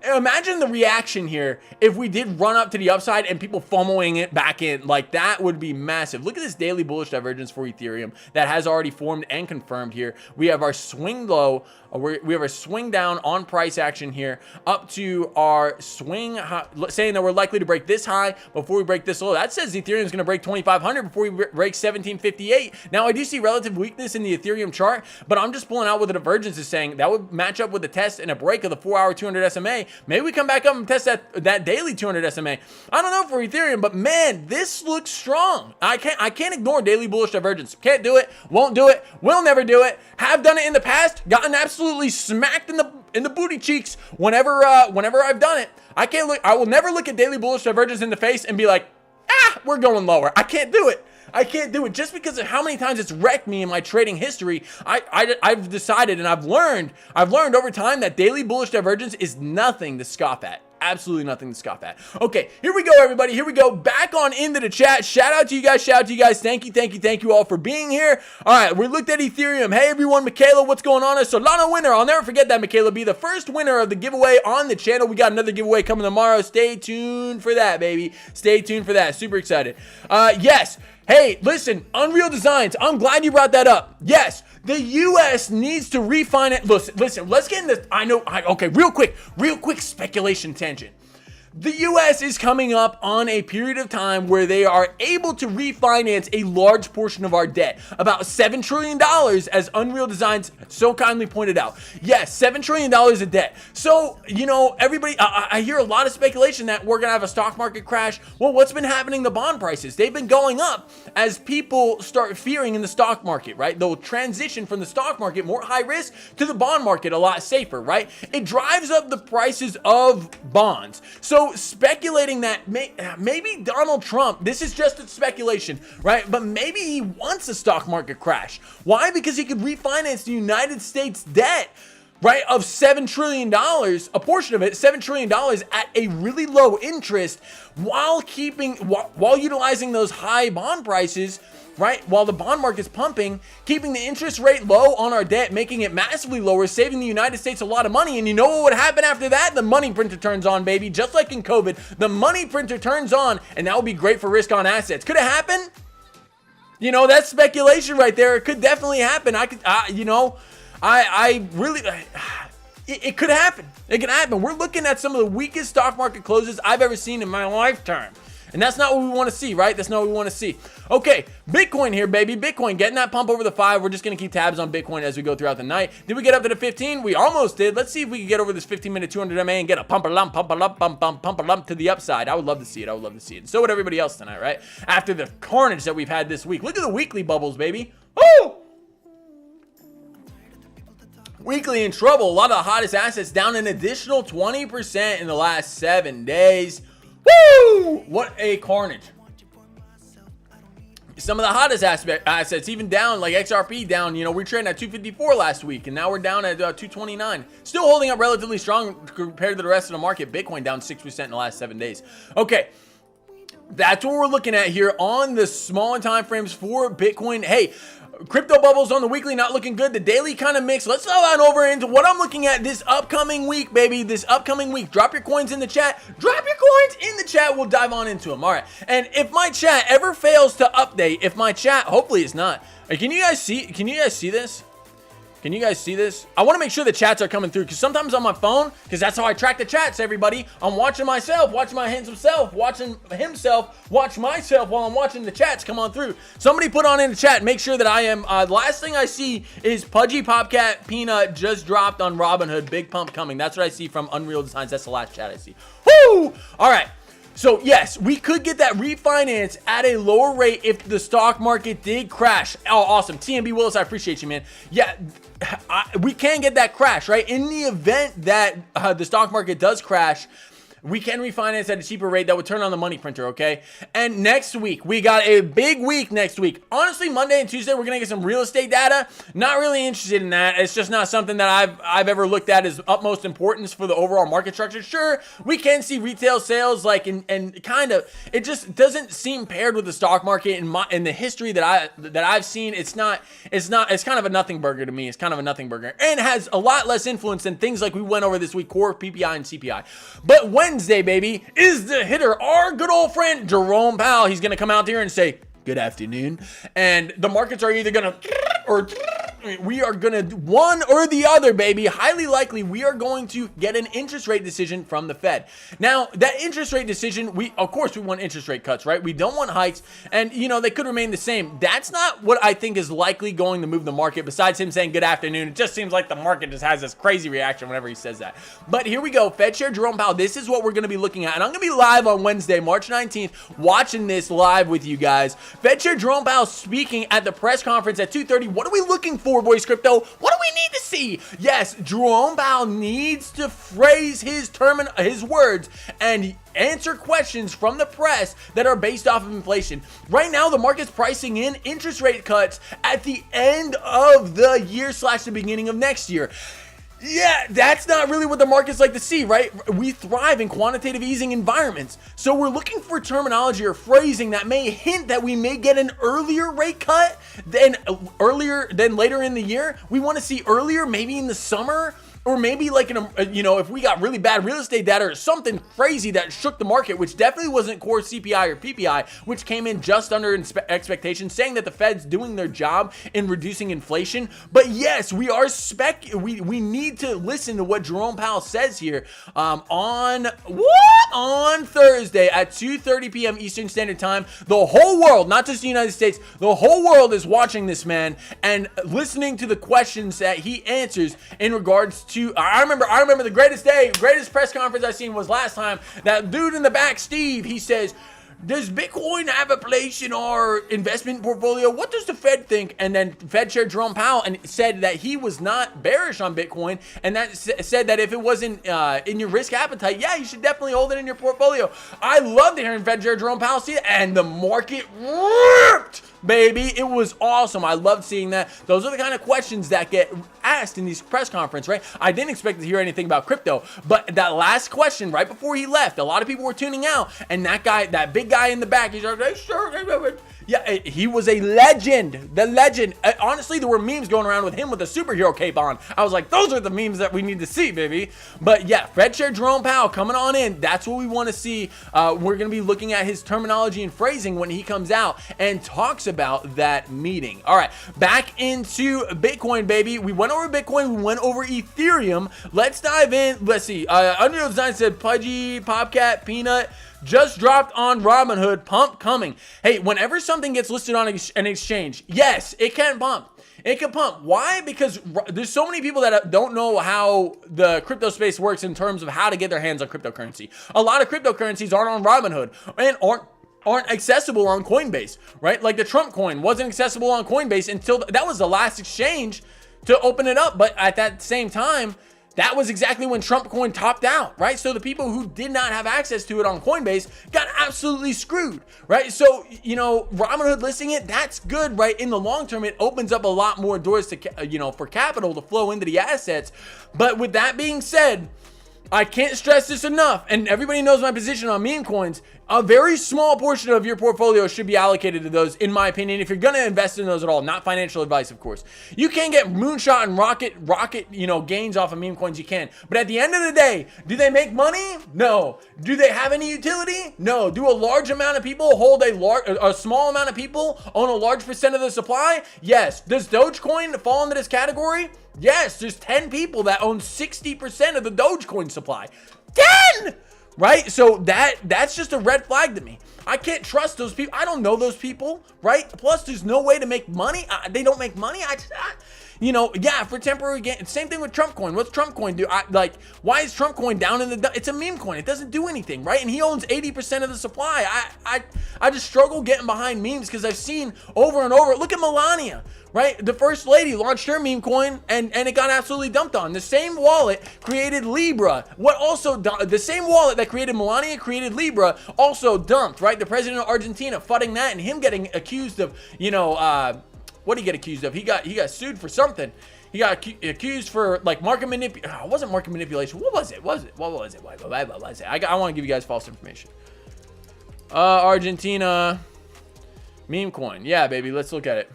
Imagine the reaction here if we did run up to the upside and people FOMOing it back in. Like, that would be massive. Look at this daily bullish divergence for Ethereum that has already formed and confirmed here. We have our swing low. We have a swing down on price action here up to our swing high, saying that we're likely to break this high before we break this low. That says Ethereum is going to break 2,500 before we break 1758. Now, I do see relative weakness in the Ethereum chart, but I'm just pulling out what the divergence is saying. That would match up with the test and a break of the 4-hour 200 SMA. Maybe we come back up and test that daily 200 SMA. I don't know for Ethereum, but man, this looks strong. I can't ignore daily bullish divergence. Can't do it. Won't do it. Will never do it. Have done it in the past. Gotten absolutely smacked in the booty cheeks whenever I've done it. I will never look at daily bullish divergence in the face and be like, we're going lower. I can't do it. I can't do it just because of how many times it's wrecked me in my trading history. I've decided and I've learned over time that daily bullish divergence is nothing to scoff at. Absolutely nothing to scoff at. Okay, here we go, everybody. Here we go. Back on into the chat. Shout out to you guys. Shout out to you guys. Thank you all for being here. All right, we looked at Ethereum. Hey, everyone. Michaela, what's going on? A Solana winner. I'll never forget that, Michaela. Be the first winner of the giveaway on the channel. We got another giveaway coming tomorrow. Stay tuned for that, baby. Stay tuned for that. Super excited. Yes. Hey, listen, Unreal Designs, I'm glad you brought that up. Yes, the U.S. needs to refinance. Listen, let's get into, okay, real quick speculation tangent. The U.S. is coming up on a period of time where they are able to refinance a large portion of our debt. About $7 trillion, as Unreal Designs so kindly pointed out. Yes, $7 trillion of debt. So, everybody, I hear a lot of speculation that we're going to have a stock market crash. Well, what's been happening to bond prices? They've been going up as people start fearing in the stock market, right? They'll transition from the stock market, more high risk, to the bond market, a lot safer, right? It drives up the prices of bonds. So speculating that maybe Donald Trump, this is just a speculation, right? But maybe he wants a stock market crash. Why? Because he could refinance the United States debt, right, of $7 trillion, a portion of it, $7 trillion at a really low interest while utilizing those high bond prices, right? While the bond market's pumping, keeping the interest rate low on our debt, making it massively lower, saving the United States a lot of money. And you know what would happen after that? The money printer turns on, baby. Just like in COVID, the money printer turns on, and that would be great for risk on assets. Could it happen? That's speculation right there. It could definitely happen. It could happen. It can happen. We're looking at some of the weakest stock market closes I've ever seen in my lifetime. And that's not what we want to see, right? That's not what we want to see. Okay, Bitcoin here, baby. Bitcoin getting that pump over the 5. We're just going to keep tabs on Bitcoin as we go throughout the night. Did we get up to the 15? We almost did. Let's see if we can get over this 15-minute 200 MA and get a pump-a-lump to the upside. I would love to see it. And so would everybody else tonight, right? After the carnage that we've had this week. Look at the weekly bubbles, baby. Woo! Weekly in trouble. A lot of the hottest assets down an additional 20% in the last 7 days. Woo! What a carnage. Some of the hottest assets even down, like XRP down. We traded at 254 last week, and now we're down at 229. Still holding up relatively strong compared to the rest of the market. Bitcoin down 6% in the last 7 days. Okay. That's what we're looking at here on the smaller time frames for Bitcoin. Hey, crypto bubbles on the weekly not looking good. The daily kind of mix. Let's go on over into what I'm looking at this upcoming week, baby. This upcoming week. Drop your coins in the chat. We'll dive on into them. All right. And if my chat ever fails to update, hopefully it's not. Can you guys see this? Can you guys see this? I want to make sure the chats are coming through, because sometimes on my phone, because that's how I track the chats, everybody, I'm watching myself, watching my handsome self, watching himself, watch myself while I'm watching the chats come on through. Somebody put on in the chat, make sure that I am, last thing I see is Pudgy Popcat Peanut just dropped on Robinhood, big pump coming. That's what I see from Unreal Designs. That's the last chat I see. Woo! All right. So yes, we could get that refinance at a lower rate if the stock market did crash. Oh, awesome. TMB Willis, I appreciate you, man. Yeah, we can get that crash, right? In the event that the stock market does crash, We can refinance at a cheaper rate that would turn on the money printer, okay? And next week, we got a big week next week. Honestly, Monday and Tuesday, we're going to get some real estate data. Not really interested in that. It's just not something that I've ever looked at as utmost importance for the overall market structure. Sure, we can see retail sales, like, and kind of, it just doesn't seem paired with the stock market in the history that I've seen. It's kind of a nothing burger to me. It's kind of a nothing burger, and has a lot less influence than things like we went over this week, core PPI and CPI. But Wednesday, baby, is the hitter. Our good old friend Jerome Powell. He's going to come out here and say, good afternoon. And the markets are either going to, or we are going to one or the other, baby. Highly likely we are going to get an interest rate decision from the Fed. Now, that interest rate decision, of course we want interest rate cuts, right? We don't want hikes, and they could remain the same. That's not what I think is likely going to move the market. Besides him saying good afternoon, it just seems like the market just has this crazy reaction whenever he says that. But here we go. Fed Chair Jerome Powell. This is what we're going to be looking at, and I'm going to be live on Wednesday, March 19th, watching this live with you guys. Fed Chair Jerome Powell speaking at the press conference at 2:30. What are we looking for, boys crypto? What do we need to see? Yes, Jerome Powell needs to phrase his words and answer questions from the press that are based off of inflation. Right now, the market's pricing in interest rate cuts at the end of the year / the beginning of next year. Yeah, that's not really what the markets like to see, right? We thrive in quantitative easing environments. So we're looking for terminology or phrasing that may hint that we may get an earlier rate cut than later in the year. We want to see earlier, maybe in the summer. Or maybe like if we got really bad real estate data or something crazy that shook the market, which definitely wasn't core CPI or PPI, which came in just under expectations, saying that the Fed's doing their job in reducing inflation. But yes, we we need to listen to what Jerome Powell says here on Thursday at 2:30 p.m. Eastern Standard Time. The whole world, not just the United States, the whole world is watching this man and listening to the questions that he answers in regards to, I remember the greatest press conference I seen was last time. That dude in the back, Steve, he says, does Bitcoin have a place in our investment portfolio? What does the Fed think? And then Fed Chair Jerome Powell said that he was not bearish on Bitcoin, and that said that if it wasn't in your risk appetite, yeah, you should definitely hold it in your portfolio. I loved hearing Fed Chair Jerome Powell see it, and the market ripped, baby. It was awesome. I loved seeing that. Those are the kind of questions that get asked in these press conferences, right? I didn't expect to hear anything about crypto, but that last question right before he left, a lot of people were tuning out, and that big guy in the back, he's like, sure. Yeah, he was a legend. The legend. Honestly, there were memes going around with him with a superhero cape on. I was like, those are the memes that we need to see, baby. But yeah, Fed Chair Jerome Powell coming on in. That's what we want to see. We're going to be looking at his terminology and phrasing when he comes out and talks about that meeting. All right, back into Bitcoin, baby. We went over Bitcoin. We went over Ethereum. Let's dive in. Let's see. Unreal Design said, Pudgy, Popcat, Peanut just dropped on Robinhood, pump coming. Hey, whenever something gets listed on an exchange, yes, it can pump. It can pump. Why? Because there's so many people that don't know how the crypto space works in terms of how to get their hands on cryptocurrency. A lot of cryptocurrencies aren't on Robinhood and aren't accessible on Coinbase, right? Like the Trump coin wasn't accessible on Coinbase until that was the last exchange to open it up. But at that same time, that was exactly when Trump coin topped out, right? So the people who did not have access to it on Coinbase got absolutely screwed, right? So, Robinhood listing it, that's good, right? In the long term, it opens up a lot more doors to, for capital to flow into the assets. But with that being said, I can't stress this enough, and everybody knows my position on meme coins. A very small portion of your portfolio should be allocated to those, in my opinion, if you're going to invest in those at all. Not financial advice, of course. You can get moonshot and rocket, gains off of meme coins, you can. But at the end of the day, do they make money? No. Do they have any utility? No. Do a large amount of people hold a small amount of people own a large percent of the supply? Yes. Does Dogecoin fall into this category? Yes. There's 10 people that own 60% of the Dogecoin supply. 10! Right? So that's just a red flag to me. I can't trust those people. I don't know those people, right? Plus, there's no way to make money. They don't make money. you know, yeah, for temporary gain. Same thing with Trump coin. What's Trump coin do? Why is Trump coin down in the, it's a meme coin. It doesn't do anything, right? And he owns 80% of the supply. I just struggle getting behind memes because I've seen over and over. Look at Melania, right? The first lady launched her meme coin and it got absolutely dumped on. The same wallet created Libra. The same wallet that created Melania created Libra also dumped, right? The president of Argentina fudding that and him getting accused of, you know, what did he get accused of? He got sued for something. He got accused for like market manipulation. It wasn't market manipulation. What was it? What was it? I want to give you guys false information. Argentina meme coin. Yeah, baby. Let's look at it.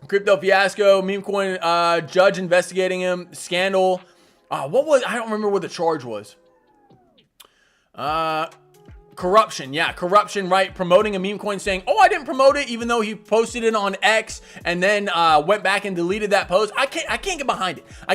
Crypto fiasco. Meme coin. Judge investigating him. Scandal. What was? I don't remember what the charge was. Corruption, yeah, corruption, right? Promoting a meme coin saying, oh, I didn't promote it, even though he posted it on X and then went back and deleted that post. I can't get behind it. I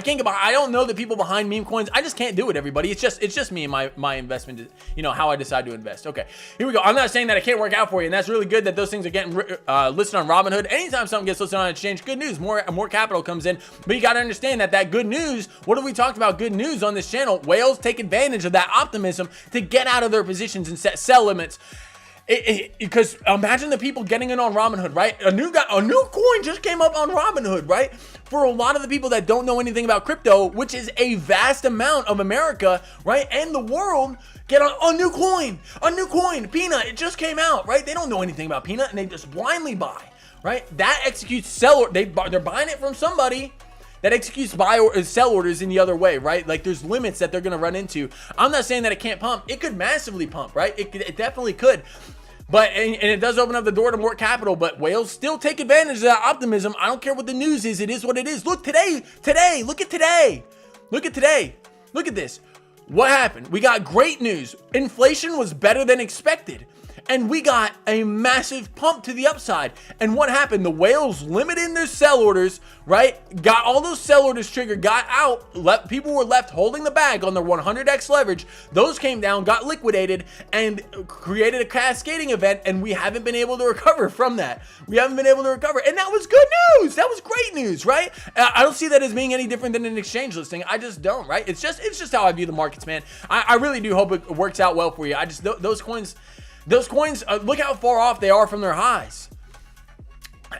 don't know the people behind meme coins. I just can't do it, everybody. It's just me and my investment, you know, how I decide to invest. Okay, here we go. I'm not saying that it can't work out for you, and that's really good that those things are getting listed on Robinhood. Anytime something gets listed on an exchange, good news, more capital comes in. But you got to understand that good news, what have we talked about good news on this channel? Whales take advantage of that optimism to get out of their positions and set sell limits. Because imagine the people getting in on Robinhood, right? A new coin just came up on Robinhood, right? For a lot of the people that don't know anything about crypto, which is a vast amount of America, right? And the world, get on a new coin, Peanut. It just came out, right? They don't know anything about Peanut and they just blindly buy, right? That executes sell, they're buying it from somebody that executes buy or sell orders in the other way, right? Like there's limits that they're going to run into. I'm not saying that it can't pump. It could massively pump, right? It definitely could. But, and it does open up the door to more capital, but whales still take advantage of that optimism. I don't care what the news is. It is what it is. Look today, look at today. Look at today. Look at this. What happened? We got great news. Inflation was better than expected. And we got a massive pump to the upside. And what happened? The whales limited their sell orders, right? Got all those sell orders triggered, got out. People were left holding the bag on their 100x leverage. Those came down, got liquidated, and created a cascading event. And we haven't been able to recover from that. We haven't been able to recover. And that was good news. That was great news, right? I don't see that as being any different than an exchange listing. I just don't, right? It's just how I view the markets, man. I really do hope it works out well for you. Those coins, look how far off they are from their highs.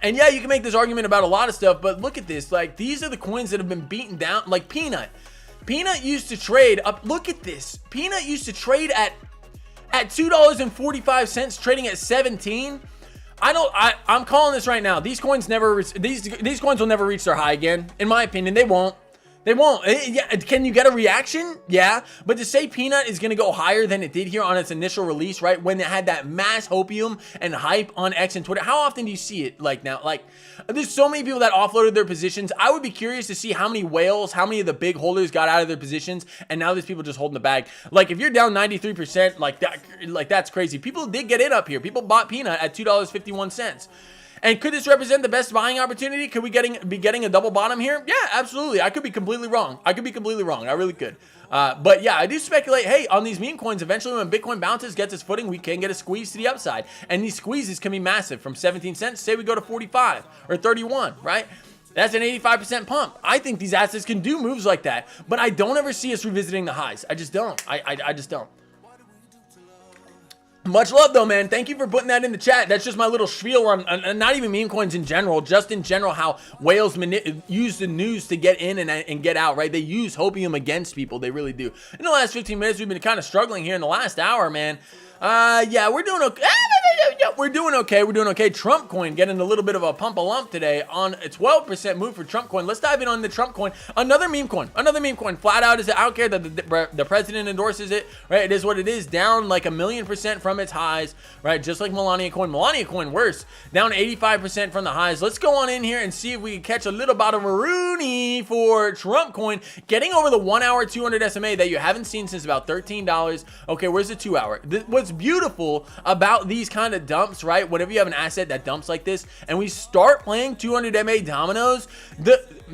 And yeah, you can make this argument about a lot of stuff, but look at this. Like, these are the coins that have been beaten down. Like Peanut. Peanut used to trade up. Look at this. Peanut used to trade at $2.45, trading at 17. I'm calling this right now. These coins these coins will never reach their high again. In my opinion, they won't. They won't. Yeah, can you get a reaction? Yeah. But to say Peanut is going to go higher than it did here on its initial release, right? When it had that mass hopium and hype on X and Twitter. How often do you see it like now? Like, there's so many people that offloaded their positions. I would be curious to see how many whales, how many of the big holders got out of their positions. And now there's people just holding the bag. Like, if you're down 93%, like that's crazy. People did get in up here. People bought Peanut at $2.51. And could this represent the best buying opportunity? Could we be getting a double bottom here? Yeah, absolutely. I could be completely wrong. I really could. But yeah, I do speculate, hey, on these meme coins, eventually when Bitcoin bounces, gets its footing, we can get a squeeze to the upside. And these squeezes can be massive. From 17 cents, say we go to 45 or 31, right? That's an 85% pump. I think these assets can do moves like that. But I don't ever see us revisiting the highs. I just don't. I just don't. Much love though, man. Thank you for putting that in the chat. That's just my little spiel on not even meme coins in general, just in general how whales use the news to get in and get out, right? They use hopium against people. They really do. In the last 15 minutes, we've been kind of struggling here in the last hour, man. Yeah, we're doing okay. We're doing okay. Trump coin getting a little bit of a pump a lump today on a 12% move for Trump coin. Let's dive in on the Trump coin. Another meme coin. Flat out is it. I don't care that the president endorses it, right? It is what it is. Down like 1,000,000% from its highs, right? Just like Melania coin. Melania coin worse. Down 85% from the highs. Let's go on in here and see if we can catch a little bit of a Rooney for Trump coin. Getting over the 1 hour 200 SMA that you haven't seen since about $13. Okay, where's the 2 hour? What's beautiful about these kind of dumps, right? Whenever you have an asset that dumps like this and we start playing 200 MA dominoes,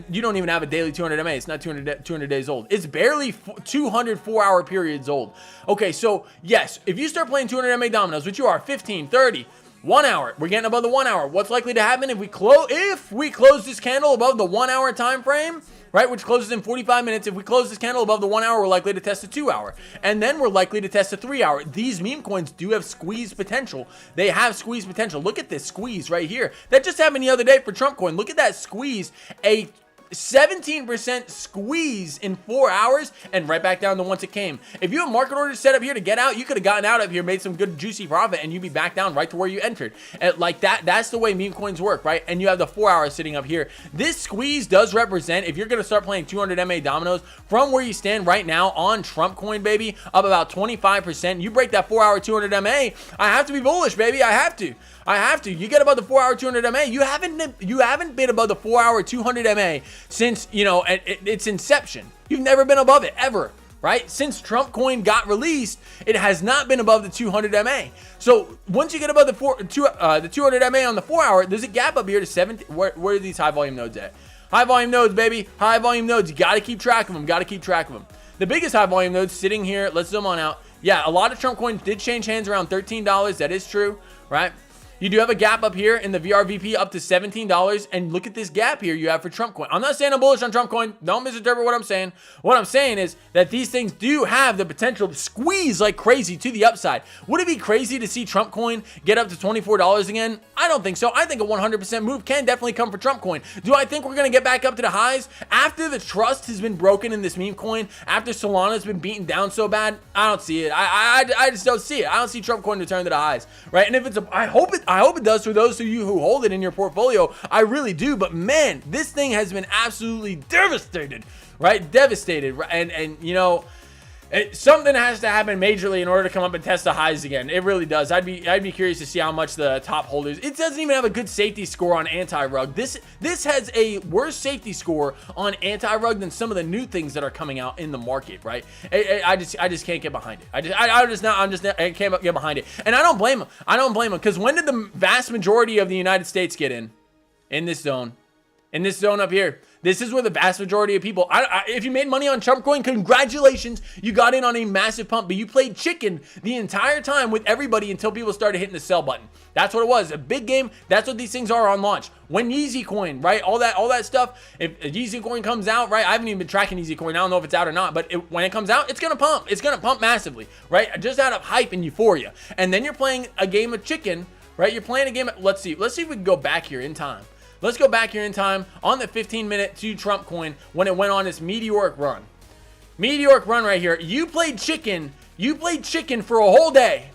you don't even have a daily 200 MA. It's not 200 days old. It's barely 200 4-hour periods old. Okay, so yes, if you start playing 200 MA dominoes, which you are 15, 30, 1 hour. We're getting above the 1 hour. What's likely to happen if we close this candle above the 1 hour time frame, right, which closes in 45 minutes. If we close this candle above the 1 hour, we're likely to test a 2 hour. And then we're likely to test a 3 hour. These meme coins do have squeeze potential. They have squeeze potential. Look at this squeeze right here. That just happened the other day for Trump coin. Look at that squeeze. A 17% squeeze in 4 hours and right back down to once it came. If you have market orders set up here to get out, you could have gotten out of here, made some good juicy profit, and you'd be back down right to where you entered. And like that's the way meme coins work, right? And you have the 4 hours sitting up here. This squeeze does represent, if you're going to start playing 200 MA dominoes from where you stand right now on Trump coin, baby, up about 25%. You break that 4 hour 200 MA, I have to be bullish, baby. I have to. You get above the 4 hour 200 MA. You haven't been above the 4 hour 200 MA since, its inception. You've never been above it ever, right? Since Trump coin got released, it has not been above the 200 MA. So once you get above the 200 MA on the 4 hour, there's a gap up here to 70. Where are these high volume nodes at? High volume nodes, baby. High volume nodes. You got to keep track of them. The biggest high volume nodes sitting here. Let's zoom on out. Yeah, a lot of Trump coins did change hands around $13. That is true, right? You do have a gap up here in the VRVP up to $17. And look at this gap here you have for Trump coin. I'm not saying I'm bullish on Trump coin. Don't misinterpret what I'm saying. What I'm saying is that these things do have the potential to squeeze like crazy to the upside. Would it be crazy to see Trump coin get up to $24 again? I don't think so. I think a 100% move can definitely come for Trump coin. Do I think we're going to get back up to the highs after the trust has been broken in this meme coin? After Solana has been beaten down so bad? I don't see it. I just don't see it. I don't see Trump coin return to the highs, right? And if it's I hope it does for those of you who hold it in your portfolio. I really do. But man, this thing has been absolutely devastated, right? Devastated. And something has to happen majorly in order to come up and test the highs again. It really does. I'd be curious to see how much the top holders. It doesn't even have a good safety score on anti-rug. This has a worse safety score on anti-rug than some of the new things that are coming out in the market, right? I just can't get behind it. I can't get behind it. And I don't blame them. Because when did the vast majority of the United States get in? In this zone. In this zone up here. This is where the vast majority of people, if you made money on Trump coin, congratulations. You got in on a massive pump, but you played chicken the entire time with everybody until people started hitting the sell button. That's what it was. A big game. That's what these things are on launch. When Yeezy coin, right? All that stuff. If Yeezy coin comes out, right? I haven't even been tracking Yeezy coin. I don't know if it's out or not, but when it comes out, it's going to pump. It's going to pump massively, right? Just out of hype and euphoria. And then you're playing a game of chicken, right? You're playing a game of, let's see if we can go back here in time. Let's go back here in time on the 15-minute to Trump coin when it went on its meteoric run. Meteoric run right here. You played chicken for a whole day.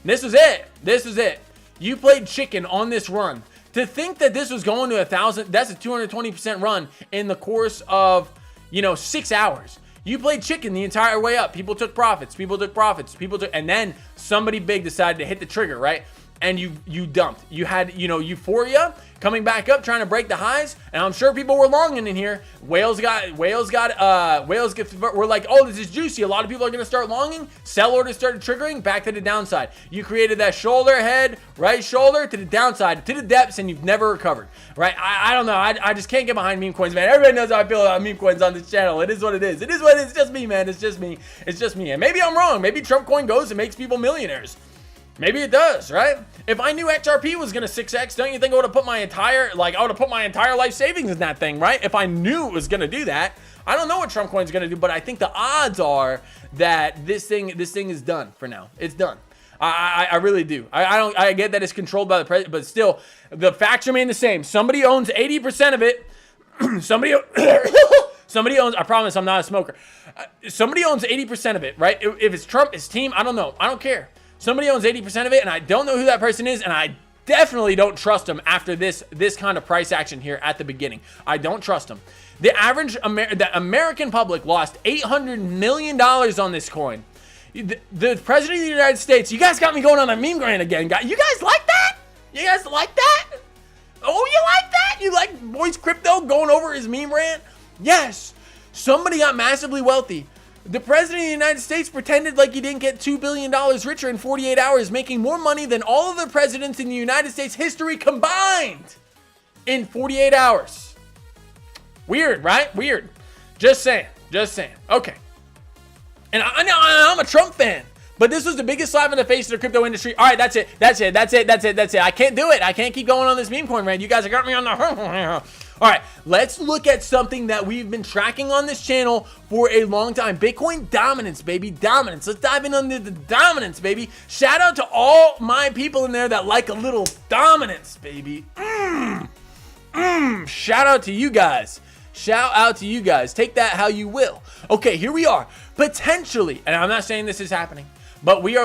This was it. You played chicken on this run. To think that this was going to 1,000, that's a 220% run in the course of, 6 hours. You played chicken the entire way up. People took profits, and then somebody big decided to hit the trigger, right? And you dumped. You had, euphoria coming back up, trying to break the highs, and I'm sure people were longing in here. Whales were like, oh, this is juicy. A lot of people are gonna start longing. Sell orders started triggering back to the downside. You created that shoulder, head, right shoulder to the downside, to the depths, and you've never recovered, right? I don't know. I just can't get behind meme coins, man. Everybody knows how I feel about meme coins on this channel. It is what it is. It's just me, man. It's just me. And maybe I'm wrong. Maybe Trump coin goes and makes people millionaires. Maybe it does, right? If I knew XRP was gonna 6x, don't you think I would have put my entire life savings in that thing, right? If I knew it was gonna do that. I don't know what Trump coin's gonna do, but I think the odds are that this thing is done for now. It's done. I really do. I get that it's controlled by the president, but still, the facts remain the same. Somebody owns 80% of it. Somebody owns. I promise, I'm not a smoker. Somebody owns 80% of it, right? If it's Trump, his team, I don't know. I don't care. Somebody owns 80% of it, and I don't know who that person is, and I definitely don't trust them after this kind of price action here at the beginning. I don't trust them. The American public lost $800 million on this coin. The president of the United States, you guys got me going on a meme grind again. You guys like that? You guys like that? Oh, you like that? You like Boys Crypto going over his meme rant? Yes. Somebody got massively wealthy. The president of the United States pretended like he didn't get $2 billion richer in 48 hours, making more money than all of the presidents in the United States history combined in 48 hours. Weird, right? Weird. Just saying. Okay. And I'm a Trump fan, But this was the biggest slap in the face of the crypto industry. All right, that's it. I can't do it. I can't keep going on this meme coin rant. You guys have got me on the... All right, let's look at something that we've been tracking on this channel for a long time. Bitcoin dominance, baby, dominance. Let's dive in under the dominance, baby. Shout out to all my people in there that like a little dominance, baby. Shout out to you guys. Shout out to you guys. Take that how you will. Okay, here we are. Potentially, and I'm not saying this is happening, but look,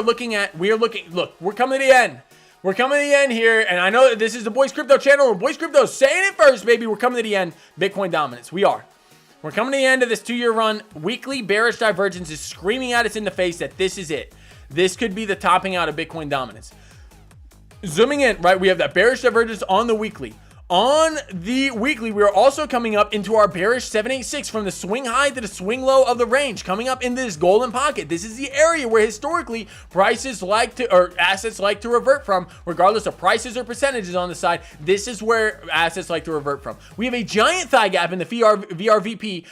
we're coming to the end. We're coming to the end here, and I know that this is the Boys Crypto channel, and Boys Crypto saying it first, baby. We're coming to the end. Bitcoin dominance. We are. We're coming to the end of this 2-year run. Weekly bearish divergence is screaming at us in the face that this is it. This could be the topping out of Bitcoin dominance. Zooming in, right, we have that bearish divergence on the weekly. On the weekly, we are also coming up into our bearish 786 from the swing high to the swing low of the range, coming up in this golden pocket. This is the area where historically prices like to, or assets like to revert from, regardless of prices or percentages on the side. This is where assets like to revert from. We have a giant thigh gap in the VRVP.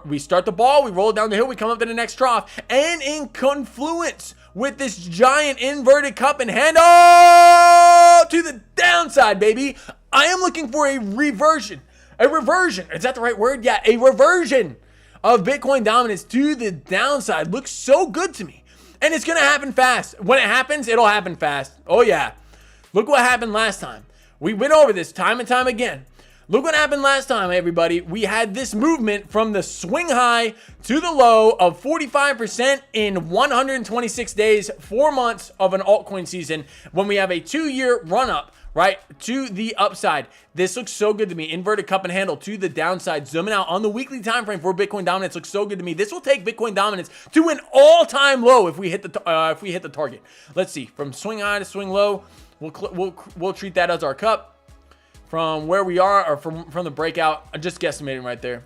We start the ball, we roll it down the hill, we come up to the next trough, and in confluence with this giant inverted cup and handle to the downside, baby. I am looking for a reversion. A reversion. Is that the right word? Yeah, a reversion of Bitcoin dominance to the downside. Looks so good to me. And it's going to happen fast. When it happens, it'll happen fast. Oh, yeah. Look what happened last time. We went over this time and time again. Look what happened last time, everybody. We had this movement from the swing high to the low of 45% in 126 days, 4 months of an altcoin season, when we have a 2-year run-up, right, to the upside. This looks so good to me. Inverted cup and handle to the downside. Zooming out on the weekly time frame for Bitcoin dominance looks so good to me. This will take Bitcoin dominance to an all-time low if we hit the target. Let's see, from swing high to swing low, we'll treat that as our cup. From where we are, or from the breakout, I'm just guesstimating right there,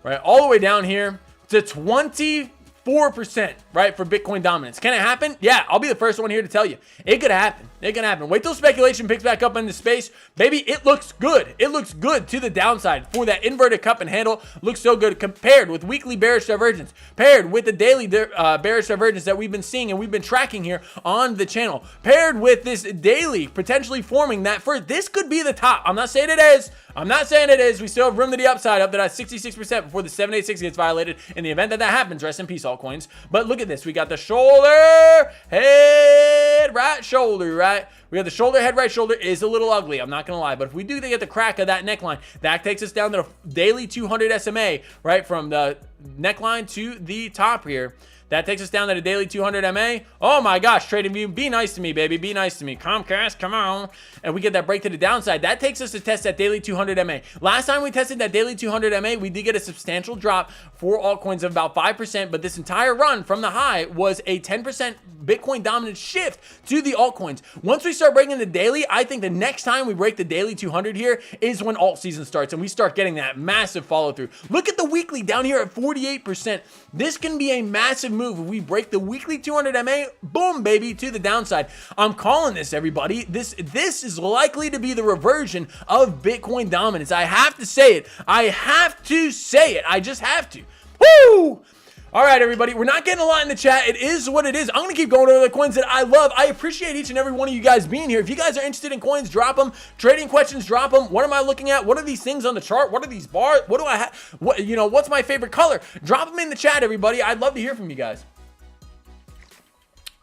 right, all the way down here to 24%, right, for Bitcoin dominance. Can it happen? Yeah, I'll be the first one here to tell you. It could happen. It can happen. Wait till speculation picks back up into space. Baby, it looks good. It looks good to the downside for that inverted cup and handle. Looks so good compared with weekly bearish divergence, paired with the daily bearish divergence that we've been seeing and we've been tracking here on the channel, paired with this daily potentially forming that first. This could be the top. I'm not saying it is. I'm not saying it is. We still have room to the upside up to that 66% before the 786 gets violated. In the event that that happens, rest in peace, altcoins. But look at this. We got the shoulder, head, right shoulder, right? We have the shoulder, head, right shoulder is a little ugly. I'm not going to lie. But if we do get the crack of that neckline, that takes us down to the daily 200 SMA, right? From the neckline to the top here. That takes us down to the daily 200 MA. Oh my gosh, TradingView, be nice to me, baby. Be nice to me. Comcast, come on. And we get that break to the downside. That takes us to test that daily 200 MA. Last time we tested that daily 200 MA, we did get a substantial drop for altcoins of about 5%, but this entire run from the high was a 10% Bitcoin dominant shift to the altcoins. Once we start breaking the daily, I think the next time we break the daily 200 here is when alt season starts and we start getting that massive follow through. Look at the weekly down here at 48%. This can be a massive move. If we break the weekly 200 MA, boom, baby, to the downside. I'm calling this, everybody. This is likely to be the reversion of Bitcoin dominance. I have to say it. I have to say it. I just have to. Woo! All right, everybody, we're not getting a lot in the chat. It is what it is. I'm going to keep going over the coins that I love. I appreciate each and every one of you guys being here. If you guys are interested in coins, drop them. Trading questions, drop them. What am I looking at? What are these things on the chart? What are these bars? What do I have? What, what's my favorite color? Drop them in the chat, everybody. I'd love to hear from you guys.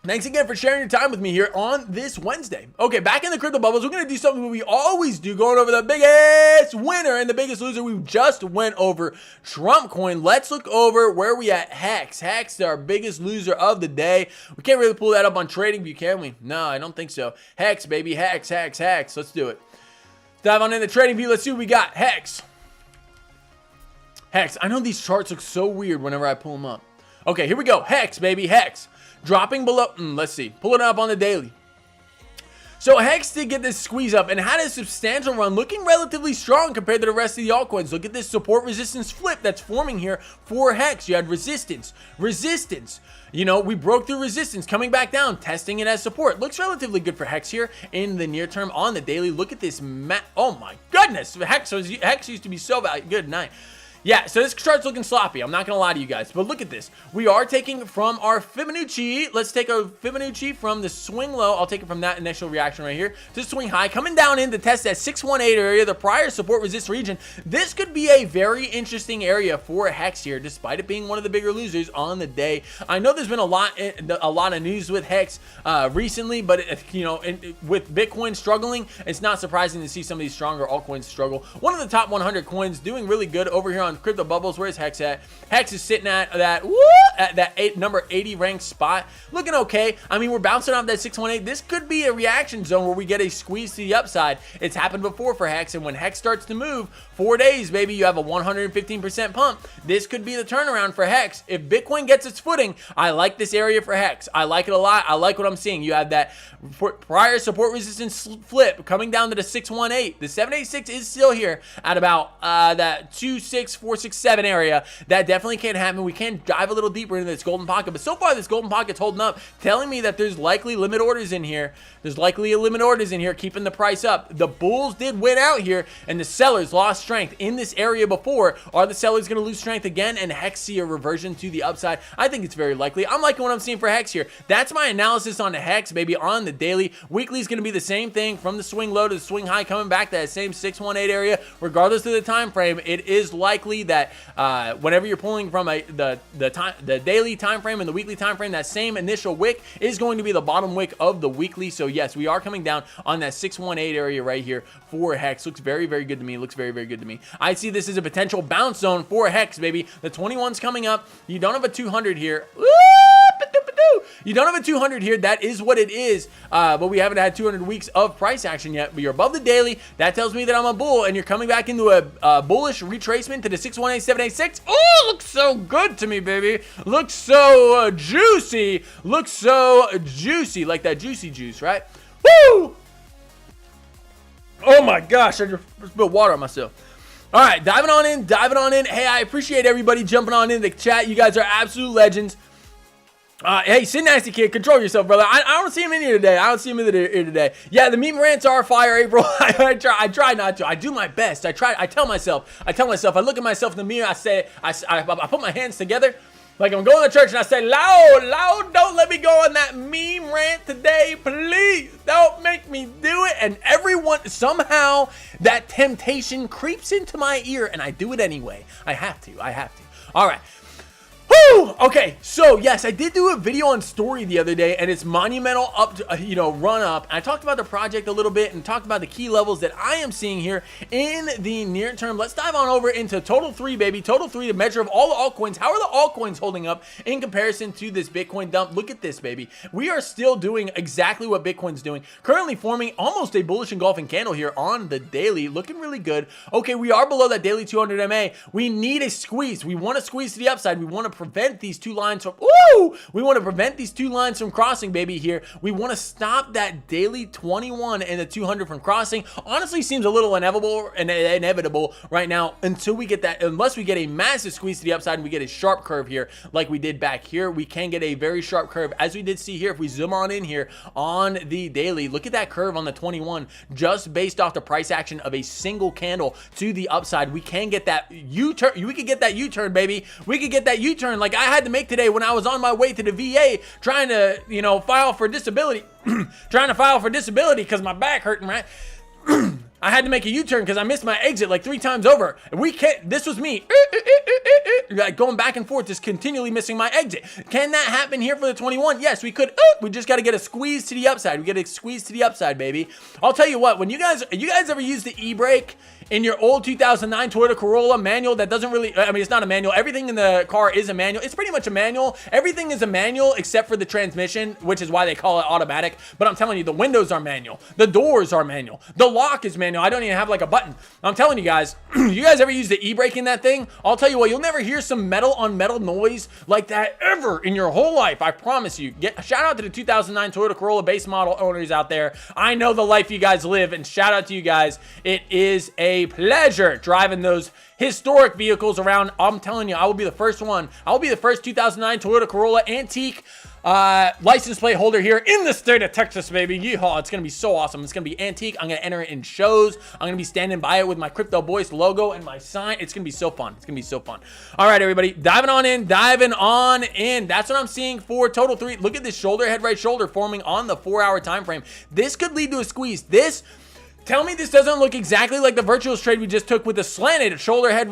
Thanks again for sharing your time with me here on this Wednesday. Okay, back in the crypto bubbles, we're going to do something we always do, going over the biggest winner and the biggest loser. We just went over Trump coin. Let's look over where we at. Hex. Hex, our biggest loser of the day. We can't really pull that up on TradingView, can we? No, I don't think so. Hex, baby. Hex, Hex, Hex. Let's do it. Let's dive on into TradingView. Let's see what we got. Hex. Hex. I know these charts look so weird whenever I pull them up. Okay, here we go. Hex, baby. Hex. Dropping below, let's see, pulling it up on the daily. So Hex did get this squeeze up and had a substantial run, looking relatively strong compared to the rest of the altcoins. Look at this support resistance flip that's forming here for Hex. You had resistance. We broke through resistance, coming back down, testing it as support. Looks relatively good for Hex here in the near term on the daily. Look at this, oh my goodness, Hex used to be so valuable. Good night. Yeah, so this chart's looking sloppy. I'm not going to lie to you guys. But look at this. We are taking from our Fibonacci. Let's take a Fibonacci from the swing low. I'll take it from that initial reaction right here to swing high. Coming down in to test that 618 area, the prior support resist region. This could be a very interesting area for Hex here, despite it being one of the bigger losers on the day. I know there's been a lot of news with Hex recently, but with Bitcoin struggling, it's not surprising to see some of these stronger altcoins struggle. One of the top 100 coins doing really good over here on Crypto Bubbles. Where's Hex at? Hex is sitting at that number 80 ranked spot, looking okay. I mean, we're bouncing off that 618. This could be a reaction zone where we get a squeeze to the upside. It's happened before for Hex, and when Hex starts to move, 4 days, baby, you have a 115% pump. This could be the turnaround for Hex. If Bitcoin gets its footing, I like this area for Hex. I like it a lot. I like what I'm seeing. You have that prior support resistance flip coming down to the 618. The 786 is still here at about that 26467 area. That definitely can't happen. We can dive a little deeper into this golden pocket, but so far this golden pocket's holding up, telling me that there's likely limit orders in here. There's likely a limit orders in here keeping the price up. The bulls did win out here, and the sellers lost strength in this area before. Are the sellers going to lose strength again and Hex see a reversion to the upside? I think it's very likely. I'm liking what I'm seeing for Hex here. That's my analysis on the Hex, baby, on the daily. Weekly is going to be the same thing, from the swing low to the swing high, coming back to that same 618 area. Regardless of the time frame, it is likely that whenever you're pulling from the daily time frame and the weekly time frame, that same initial wick is going to be the bottom wick of the weekly. So yes, we are coming down on that 618 area right here for Hex. Looks very, very good to me. Looks very, very good to me. I see this as a potential bounce zone for Hex, baby. The 21's coming up. You don't have a 200 here. You don't have a 200 here. That is what it is. But we haven't had 200 weeks of price action yet. But you're above the daily. That tells me that I'm a bull, and you're coming back into a bullish retracement to the 618786. Oh, looks so good to me, baby. Looks so juicy. Looks so juicy, like that juicy juice, right? Woo! Oh my gosh, I just spilled water on myself. All right, diving on in. Hey, I appreciate everybody jumping on in the chat. You guys are absolute legends. Hey, Sid Nasty Kid, control yourself, brother. I don't see him in here today. Yeah, the meme rants are fire, April. I try not to. I do my best. I tell myself. I look at myself in the mirror. I put my hands together like I'm going to church, and I say, Lord, don't let me go on that meme rant today, please. Don't make me do it. And everyone, somehow, that temptation creeps into my ear, and I do it anyway. I have to. All right. Woo! Okay, so yes, I did do a video on Story the other day, and it's monumental up to, run up. I talked about the project a little bit and talked about the key levels that I am seeing here in the near term. Let's dive on over into Total 3, baby. Total 3, the measure of all the altcoins. How are the altcoins holding up in comparison to this Bitcoin dump? Look at this, baby. We are still doing exactly what Bitcoin's doing. Currently forming almost a bullish engulfing candle here on the daily. Looking really good. Okay, we are below that daily 200 MA. We need a squeeze. We want to squeeze to the upside. We want to prevent these two lines from crossing, baby. Here we want to stop that daily 21 and the 200 from crossing. Honestly, seems a little inevitable right now until we get that, unless we get a massive squeeze to the upside and we get a sharp curve here like we did back here. We can get a very sharp curve, as we did see here. If we zoom on in here on the daily, look at that curve on the 21, just based off the price action of a single candle to the upside. We can get that U-turn. We could get that U-turn, baby. We could get that U-turn like I had to make today when I was on my way to the VA trying to, file for disability. Trying to file for disability because my back hurting, right? I had to make a U-turn because I missed my exit like 3 times over. This was me. Like going back and forth, just continually missing my exit. Can that happen here for the 21? Yes, we could. We just got to get a squeeze to the upside. We get a squeeze to the upside, baby. I'll tell you what, when you guys ever use the e-brake in your old 2009 Toyota Corolla manual that doesn't really, it's not a manual. Everything in the car is a manual. It's pretty much a manual. Everything is a manual except for the transmission, which is why they call it automatic. But I'm telling you, the windows are manual. The doors are manual. The lock is manual. I don't even have like a button. I'm telling you guys, you guys ever use the e-brake in that thing? I'll tell you what, you'll never hear some metal on metal noise like that ever in your whole life. I promise you. Shout out to the 2009 Toyota Corolla base model owners out there. I know the life you guys live, and shout out to you guys. It is a pleasure driving those historic vehicles around. I'm telling you, I will be the first one. I will be the first 2009 Toyota Corolla antique license plate holder here in the state of Texas, baby. Yeehaw. It's going to be so awesome. It's going to be antique. I'm going to enter it in shows. I'm going to be standing by it with my Crypto Boys logo and my sign. It's going to be so fun. It's going to be so fun. All right, everybody. Diving on in. That's what I'm seeing for total 3. Look at this shoulder, head, right shoulder forming on the 4-hour time frame. This could lead to a squeeze. Tell me this doesn't look exactly like the virtuals trade we just took with the slanted shoulder, head,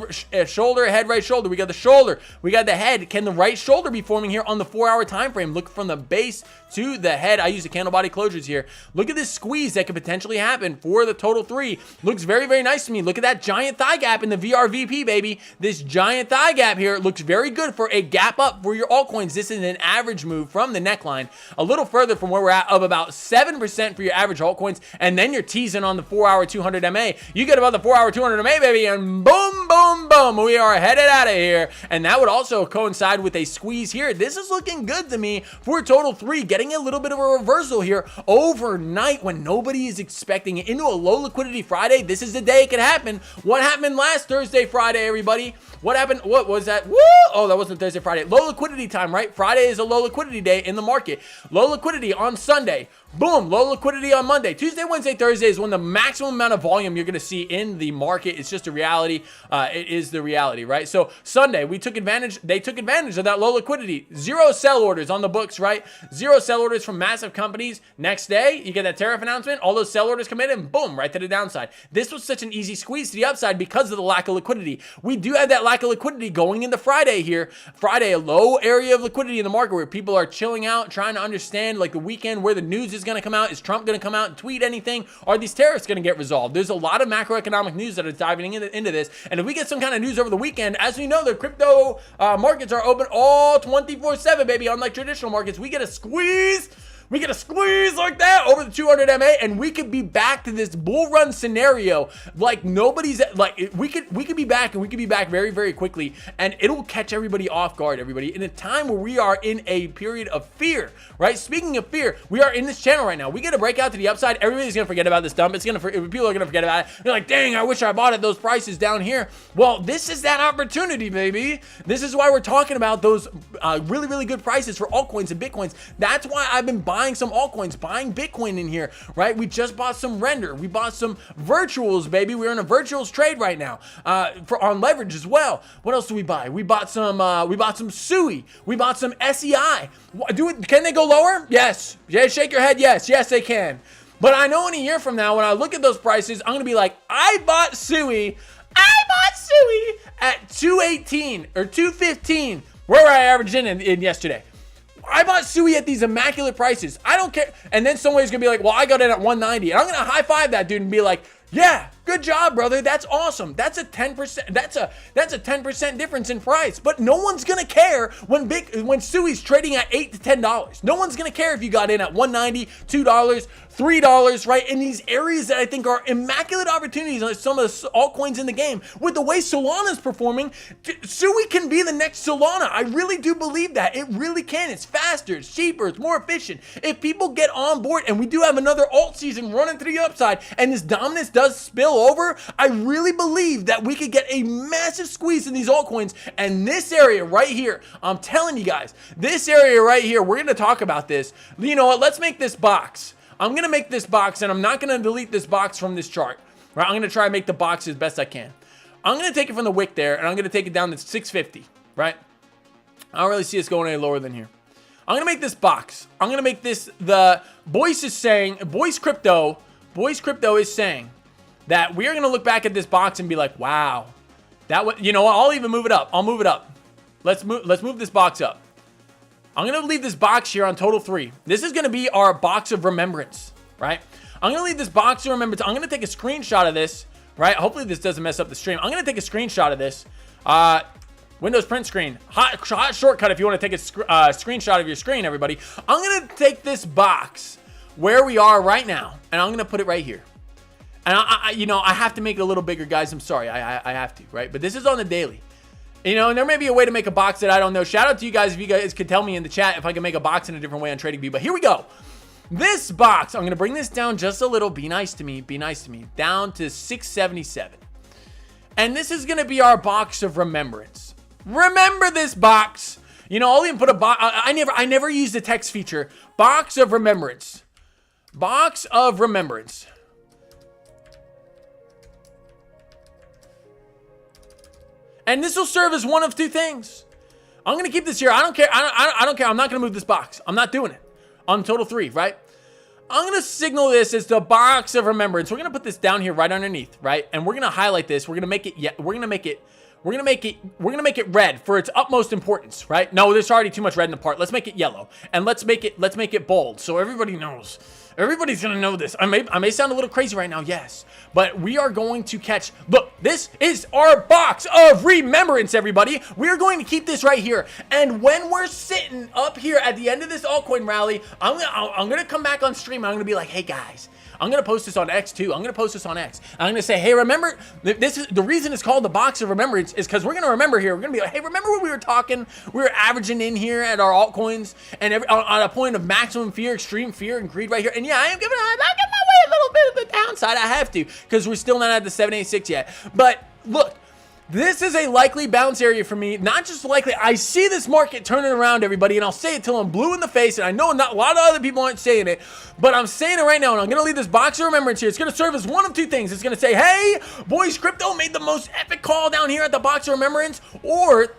right shoulder. We got the shoulder. We got the head. Can the right shoulder be forming here on the 4-hour time frame? Look from the base to the head. I use the candle body closures here. Look at this squeeze that could potentially happen for the total 3. Looks very, very nice to me. Look at that giant thigh gap in the VRVP, baby. This giant thigh gap here looks very good for a gap up for your altcoins. This is an average move from the neckline, a little further from where we're at, of about 7% for your average altcoins, and then you're teasing on the 4-hour 200 MA. You get about the 4-hour 200 MA, baby, and boom, boom, boom, we are headed out of here. And that would also coincide with a squeeze here. This is looking good to me for total 3, getting a little bit of a reversal here overnight when nobody is expecting it into a low liquidity Friday. This is the day it could happen. What happened last Thursday, Friday, everybody? What happened? What was that? Woo! Oh, that wasn't Thursday, Friday. Low liquidity time, right? Friday is a low liquidity day in the market. Low liquidity on Sunday. Boom, low liquidity on Monday. Tuesday, Wednesday, Thursday is when the maximum amount of volume you're going to see in the market. It's just a reality. It is the reality, right? So Sunday, they took advantage of that low liquidity. 0 sell orders on the books, right? 0 sell orders from massive companies. Next day, you get that tariff announcement. All those sell orders come in and boom, right to the downside. This was such an easy squeeze to the upside because of the lack of liquidity. We do have that lack of liquidity going into Friday here. Friday, a low area of liquidity in the market where people are chilling out, trying to understand like the weekend where the news is going to come out. Is Trump going to come out and tweet anything? Are these tariffs going to get resolved? There's a lot of macroeconomic news that is diving into this. And if we get some kind of news over the weekend, as we know, the crypto markets are open all 24/7, baby. Unlike traditional markets, we get a squeeze. We get a squeeze like that over the 200 MA, and we could be back to this bull run scenario like nobody's like. We could be back, and we could be back very, very quickly, and it'll catch everybody off guard. Everybody in a time where we are in a period of fear, right? Speaking of fear, we are in this channel right now. We get a breakout to the upside. Everybody's gonna forget about this dump. People are gonna forget about it. They're like, dang, I wish I bought at those prices down here. Well, this is that opportunity, baby. This is why we're talking about those really, really good prices for altcoins and bitcoins. That's why I've been buying some altcoins, buying Bitcoin in here, right? We just bought some render. We bought some virtuals, baby. We're in a virtuals trade right now on leverage as well. What else do we buy? We bought some SUI. We bought some SEI. Can they go lower? Yes. Yeah, shake your head. Yes, they can. But I know in a year from now, when I look at those prices, I'm gonna be like, I bought SUI at 218 or 215. Where were I averaged in yesterday? I bought SUI at these immaculate prices. I don't care. And then somebody's going to be like, well, I got in at 190. And I'm going to high five that dude and be like, yeah, good job, brother. That's awesome. That's a 10%. That's a 10% difference in price. But no one's gonna care when SUI's trading at $8 to $10. No one's gonna care if you got in at $1.90, $2, $3, right? In these areas that I think are immaculate opportunities on some of the altcoins in the game. With the way Solana's performing, SUI can be the next Solana. I really do believe that. It really can. It's faster, it's cheaper, it's more efficient. If people get on board, and we do have another alt season running to the upside, and this dominance does spill over, I really believe that we could get a massive squeeze in these altcoins. And this area right here, I'm telling you guys, this area right here, we're going to talk about this. You know what? Let's make this box. I'm going to make this box, and I'm not going to delete this box from this chart. Right? I'm going to try and make the box as best I can. I'm going to take it from the wick there, and I'm going to take it down to 650, right? I don't really see us going any lower than here. I'm going to make this box. I'm going to make this, the Boyce is saying, Boyce Crypto is saying that we are going to look back at this box and be like, wow, that was, you know what? I'll even move it up. I'll move it up. Let's move this box up. I'm going to leave this box here on total 3. This is going to be our box of remembrance, right? I'm going to leave this box of remembrance. I'm going to take a screenshot of this, right? Hopefully this doesn't mess up the stream. I'm going to take a screenshot of this. Windows print screen. Hot shortcut if you want to take a screenshot of your screen, everybody. I'm going to take this box where we are right now, and I'm going to put it right here. And I have to make it a little bigger, guys. I'm sorry. I have to, right? But this is on the daily. You know, and there may be a way to make a box that I don't know. Shout out to you guys if you guys could tell me in the chat if I can make a box in a different way on TradingView. But here we go. This box, I'm going to bring this down just a little. Be nice to me. Be nice to me. Down to 677. And this is going to be our box of remembrance. Remember this box. You know, I'll even put a box. I never use the text feature. Box of remembrance. Box of remembrance. And this will serve as one of two things. I'm going to keep this here. I don't care. I don't care. I'm not going to move this box. I'm not doing it. On total 3, right? I'm going to signal this as the box of remembrance. We're going to put this down here right underneath, right? And we're going to highlight this. We're going to make it, we're going to make it red for its utmost importance, right? No, there's already too much red in the part. Let's make it yellow. And let's make it bold so everybody knows. Everybody's going to know this. I may sound a little crazy right now, yes. But we are going to catch... Look, this is our box of remembrance, everybody. We are going to keep this right here. And when we're sitting up here at the end of this altcoin rally, I'm gonna come back on stream and I'm going to be like, hey, guys... I'm going to post this on X too. I'm going to post this on X. I'm going to say, hey, remember, this is the reason it's called the box of remembrance is because we're going to remember here. We're going to be like, hey, remember when we were talking, we were averaging in here at our altcoins and on a point of maximum fear, extreme fear and greed right here. And yeah, I'm giving my way a little bit of the downside. I have to because we're still not at the 786 yet. But look, this is a likely bounce area for me. Not just likely. I see this market turning around, everybody, and I'll say it till I'm blue in the face. And I know not a lot of other people aren't saying it, but I'm saying it right now. And I'm going to leave this box of remembrance here. It's going to serve as one of two things. It's going to say, hey, boys, crypto made the most epic call down here at the box of remembrance, or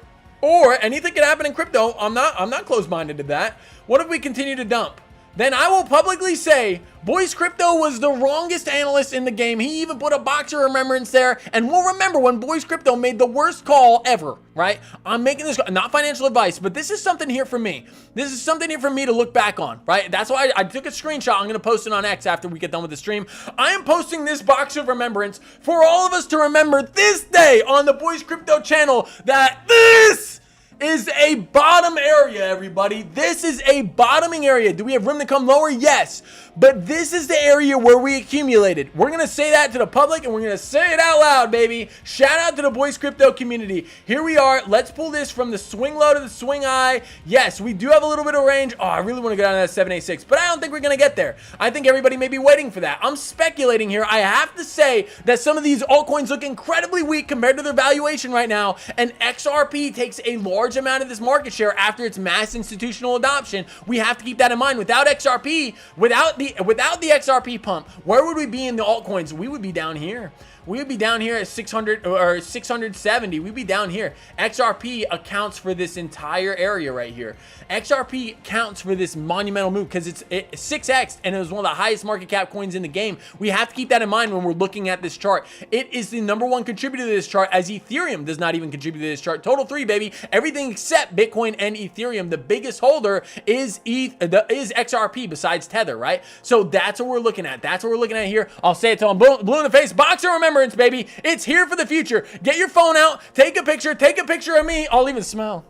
anything can happen in crypto. I'm not closed-minded to that. What if we continue to dump? Then I will publicly say, Boys Crypto was the wrongest analyst in the game. He even put a box of remembrance there. And we'll remember when Boys Crypto made the worst call ever, right? I'm making this, not financial advice, but this is something here for me. This is something here for me to look back on, right? That's why I took a screenshot. I'm going to post it on X after we get done with the stream. I am posting this box of remembrance for all of us to remember this day on the Boys Crypto channel that this is a bottom area, everybody. This is a bottoming area. Do we have room to come lower? Yes. But this is the area where we accumulated. We're going to say that to the public and we're going to say it out loud, baby. Shout out to the Boys Crypto community. Here we are. Let's pull this from the swing low to the swing high. Yes, we do have a little bit of range. Oh, I really want to go down to that 786, but I don't think we're going to get there. I think everybody may be waiting for that. I'm speculating here. I have to say that some of these altcoins look incredibly weak compared to their valuation right now, and XRP takes a large amount of this market share after its mass institutional adoption. We have to keep that in mind. Without XRP, without the XRP pump, where would we be in the altcoins? We would be down here. We would be down here at 600 or 670. We'd be down here. XRP accounts for this entire area right here. XRP counts for this monumental move because it's 6x and it was one of the highest market cap coins in the game. We have to keep that in mind when we're looking at this chart. It is the #1 contributor to this chart, as Ethereum does not even contribute to this chart. Total 3, baby. Everything except Bitcoin and Ethereum. The biggest holder is XRP besides Tether, right? So that's what we're looking at. That's what we're looking at here. I'll say it till I'm blue in the face. Box of remembrance, baby. It's here for the future. Get your phone out. Take a picture of me. I'll even smile.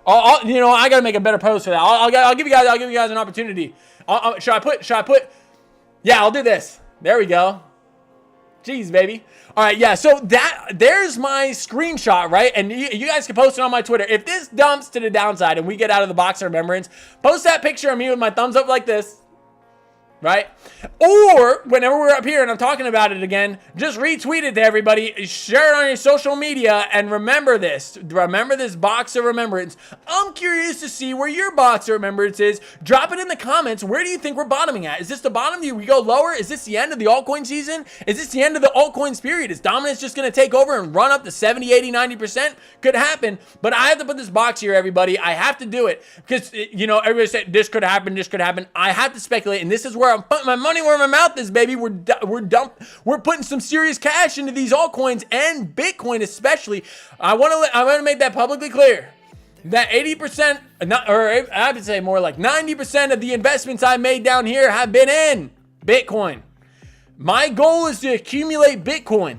You know, I gotta make a better post for that. I'll give you guys an opportunity. Should I put? Yeah, I'll do this. There we go. Jeez, baby. All right, yeah. So there's my screenshot, right? And you guys can post it on my Twitter. If this dumps to the downside and we get out of the box of remembrance, post that picture of me with my thumbs up like this. Right? Or whenever we're up here and I'm talking about it again, just retweet it to everybody, share it on your social media, and remember this. Remember this box of remembrance. I'm curious to see where your box of remembrance is. Drop it in the comments. Where do you think we're bottoming at? Is this the bottom? Do we go lower? Is this the end of the altcoin season? Is this the end of the altcoins period? Is dominance just going to take over and run up to 70, 80, 90%? Could happen, but I have to put this box here, everybody. I have to do it because, you know, everybody said this could happen, this could happen. I have to speculate, and this is where I'm putting my money where my mouth is, baby. We're putting some serious cash into these altcoins and Bitcoin especially. I want to make that publicly clear that 80%, or I would say more like 90% of the investments I made down here have been in Bitcoin. My goal is to accumulate Bitcoin.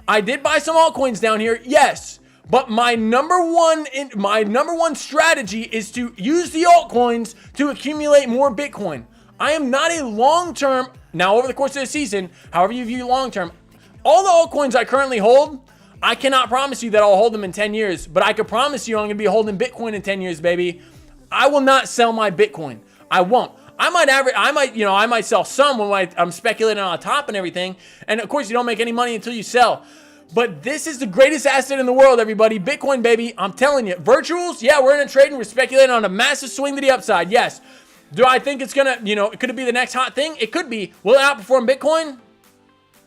I did buy some altcoins down here, yes. But my number one strategy is to use the altcoins to accumulate more Bitcoin. I am not a long-term, now over the course of the season, however you view long-term, all the altcoins I currently hold, I cannot promise you that I'll hold them in 10 years, but I can promise you I'm going to be holding Bitcoin in 10 years, baby. I will not sell my Bitcoin. I won't. I might sell some when I'm speculating on top and everything. And of course, you don't make any money until you sell. But this is the greatest asset in the world, everybody. Bitcoin, baby. I'm telling you. Virtuals, yeah, we're in a trade and we're speculating on a massive swing to the upside. Yes. Do I think it's going to, could it be the next hot thing? It could be. Will it outperform Bitcoin?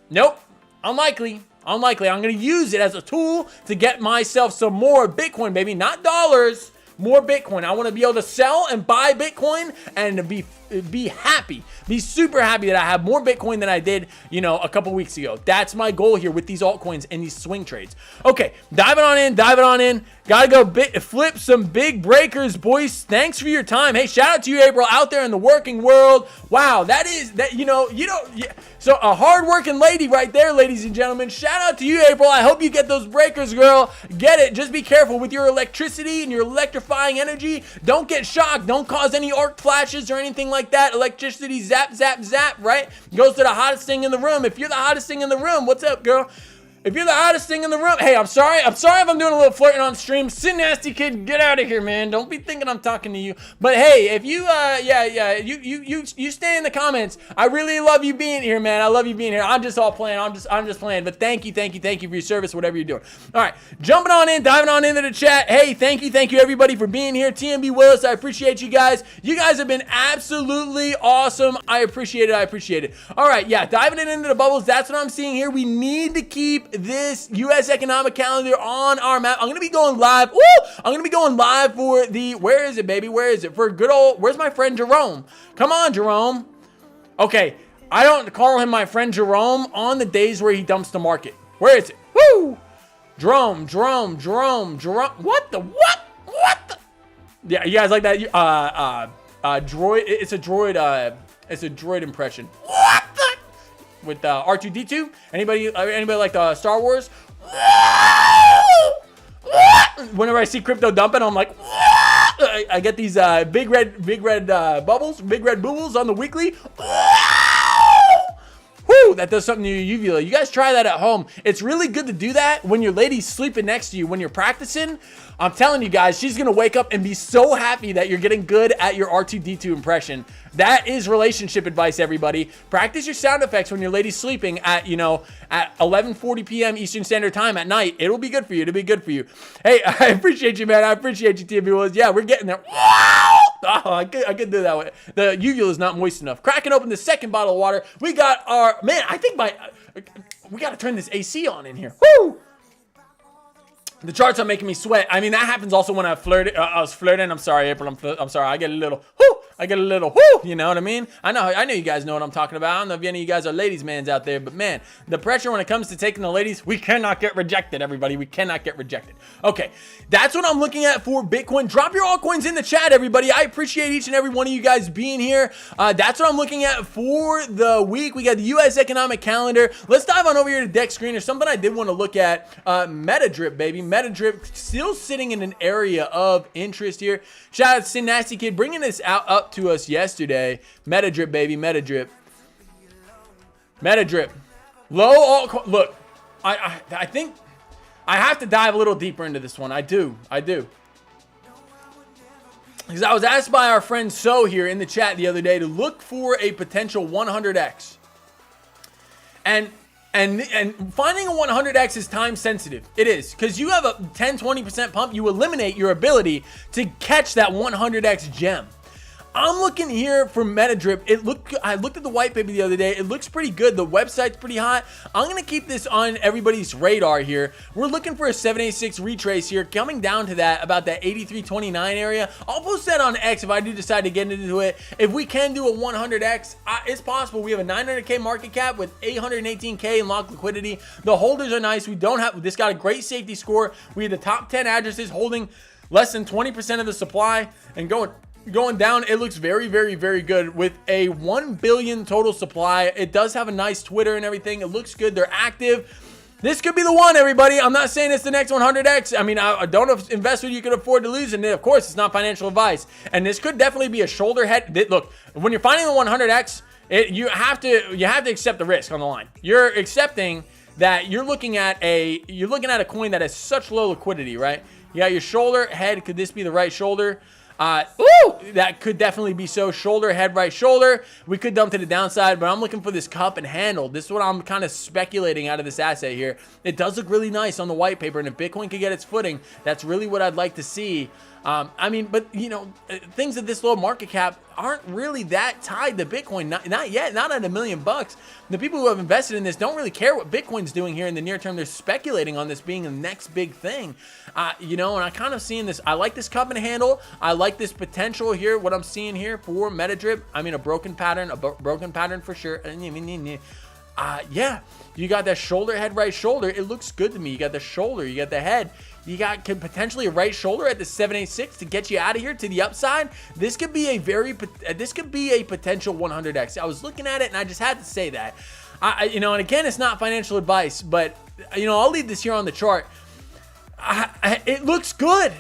Nope. Unlikely. I'm going to use it as a tool to get myself some more Bitcoin, baby. Not dollars. More Bitcoin. I want to be able to sell and buy Bitcoin and be happy. Be super happy that I have more Bitcoin than I did, a couple weeks ago. That's my goal here with these altcoins and these swing trades. Okay, diving on in. Gotta go flip some big breakers, boys. Thanks for your time. Hey, shout out to you, April, out there in the working world. Wow, so a hard-working lady right there, ladies and gentlemen. Shout out to you, April. I hope you get those breakers, girl. Get it. Just be careful with your electricity and your electrifying energy. Don't get shocked. Don't cause any arc flashes or anything like that. Electricity zap, zap, zap, right? Goes to the hottest thing in the room. If you're the hottest thing in the room, what's up, girl? If you're the hottest thing in the room, hey, I'm sorry if I'm doing a little flirting on stream. Sit nasty kid, get out of here, man. Don't be thinking I'm talking to you. But hey, if you, you stay in the comments. I really love you being here, man. I love you being here. I'm just all playing. I'm just playing. But thank you for your service, whatever you're doing. All right, jumping on in, diving on into the chat. Hey, thank you everybody for being here. TMB Willis, I appreciate you guys. You guys have been absolutely awesome. I appreciate it. All right, yeah, diving into the bubbles. That's what I'm seeing here. We need to keep this U.S. economic calendar on our map. I'm going to be going live. Woo! I'm going to be going live for where is it, baby? Where is it? For good old, where's my friend Jerome? Come on, Jerome. Okay, I don't call him my friend Jerome on the days where he dumps the market. Where is it? Woo! Jerome. What the? Yeah, you guys like that? Droid. It's a droid impression. What the? With R2-D2. Anybody like Star Wars? Whenever I see crypto dumping, I'm like, I get these big red bubbles, big red bubbles on the weekly. Woo, that does something to your uvula. You guys try that at home. It's really good to do that when your lady's sleeping next to you when you're practicing. I'm telling you guys, she's going to wake up and be so happy that you're getting good at your R2-D2 impression. That is relationship advice, everybody. Practice your sound effects when your lady's sleeping at 11:40 p.m. Eastern Standard Time at night. It'll be good for you. Hey, I appreciate you, man. I appreciate you, TMB. Yeah, we're getting there. Oh, I could do that way. The uvula is not moist enough. Cracking open the second bottle of water. We got our, man, I think we got to turn this AC on in here. Woo! The charts are making me sweat. I mean, that happens also when I was flirting. I'm sorry, April. I'm sorry. I get a little, you know what I mean? I know you guys know what I'm talking about. I don't know if any of you guys are ladies' mans out there, but man, the pressure when it comes to taking the ladies, we cannot get rejected, everybody. We cannot get rejected. Okay, that's what I'm looking at for Bitcoin. Drop your altcoins in the chat, everybody. I appreciate each and every one of you guys being here. That's what I'm looking at for the week. We got the U.S. economic calendar. Let's dive on over here to deck screen. There's something I did want to look at. MetaDrip, baby. MetaDrip still sitting in an area of interest here. Shout out to Sin Nasty Kid bringing this up to us yesterday. MetaDrip, baby. MetaDrip. Low altcoin. Look, I think I have to dive a little deeper into this one. I do. Because I was asked by our friend So here in the chat the other day to look for a potential 100x. And finding a 100x is time sensitive. It is, because you have a 10-20% pump, you eliminate your ability to catch that 100x gem. I'm looking here for MetaDrip. I looked at the white paper the other day. It looks pretty good. The website's pretty hot. I'm going to keep this on everybody's radar here. We're looking for a 786 retrace here, coming down to about that 8329 area. I'll post that on X if I do decide to get into it. If we can do a 100x, it's possible. We have a 900k market cap with 818k in locked liquidity. The holders are nice. This got a great safety score. We have the top 10 addresses holding less than 20% of the supply and going down. It looks very, very, very good with a 1 billion total supply. It does have a nice Twitter and everything. It looks good. They're active. This could be the one, everybody. I'm not saying it's the next 100x. I mean, I don't invest what you can afford to lose. And of course, it's not financial advice. And this could definitely be a shoulder head. Look, when you're finding the 100x, you have to accept the risk on the line. You're accepting that you're looking at a coin that has such low liquidity, right? You got your shoulder, head. Could this be the right shoulder? That could definitely be so. Shoulder, head, right shoulder. We could dump to the downside, but I'm looking for this cup and handle. This is what I'm kind of speculating out of this asset here. It does look really nice on the white paper, and if Bitcoin could get its footing, that's really what I'd like to see. I mean, but you know, things at this low market cap aren't really that tied to Bitcoin. Not yet, not at $1 million. The people who have invested in this don't really care what Bitcoin's doing here in the near term. They're speculating on this being the next big thing. You know, and I kind of seeing this. I like this cup and handle. I like this potential here. What I'm seeing here for MetaDrip. I mean, a broken pattern for sure. Yeah, you got that shoulder, head, right shoulder. It looks good to me. You got the shoulder, you got the head. You got potentially a right shoulder at the 786 to get you out of here to the upside. This could be a potential 100x. I was looking at it and I just had to say that. You know, and again, it's not financial advice, but you know, I'll leave this here on the chart. It looks good.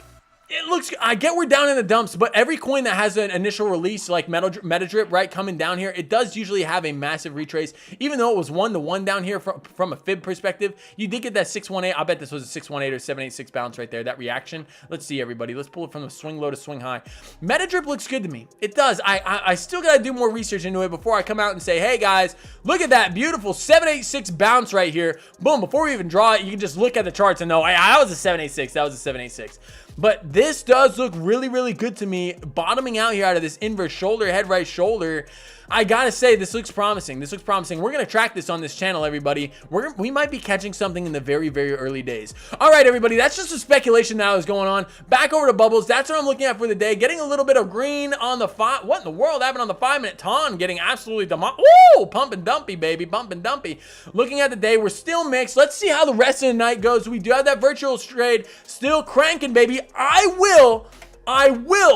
I get we're down in the dumps, but every coin that has an initial release like MetaDrip, right, coming down here, it does usually have a massive retrace. Even though it was 1-to-1 down here from a fib perspective, you did get that 618. I bet this was a 618 or 786 bounce right there, that reaction. Let's see, everybody. Let's pull it from the swing low to swing high. MetaDrip looks good to me. It does. I still got to do more research into it before I come out and say, hey, guys, look at that beautiful 786 bounce right here. Boom. Before we even draw it, you can just look at the charts and know, that was a 786. That was a 786. But this does look really, really good to me. Bottoming out here out of this inverse shoulder, head, right shoulder. I gotta say, this looks promising. This looks promising. We're gonna track this on this channel, everybody. We might be catching something in the very, very early days. All right, everybody, that's just a speculation that was going on. Back over to bubbles. That's what I'm looking at for the day. Getting a little bit of green on the five. What in the world happened on the 5-minute ton? Getting absolutely pump and dumpy, baby, pump and dumpy. Looking at the day, we're still mixed. Let's see how the rest of the night goes. We do have that virtual trade still cranking, baby. I will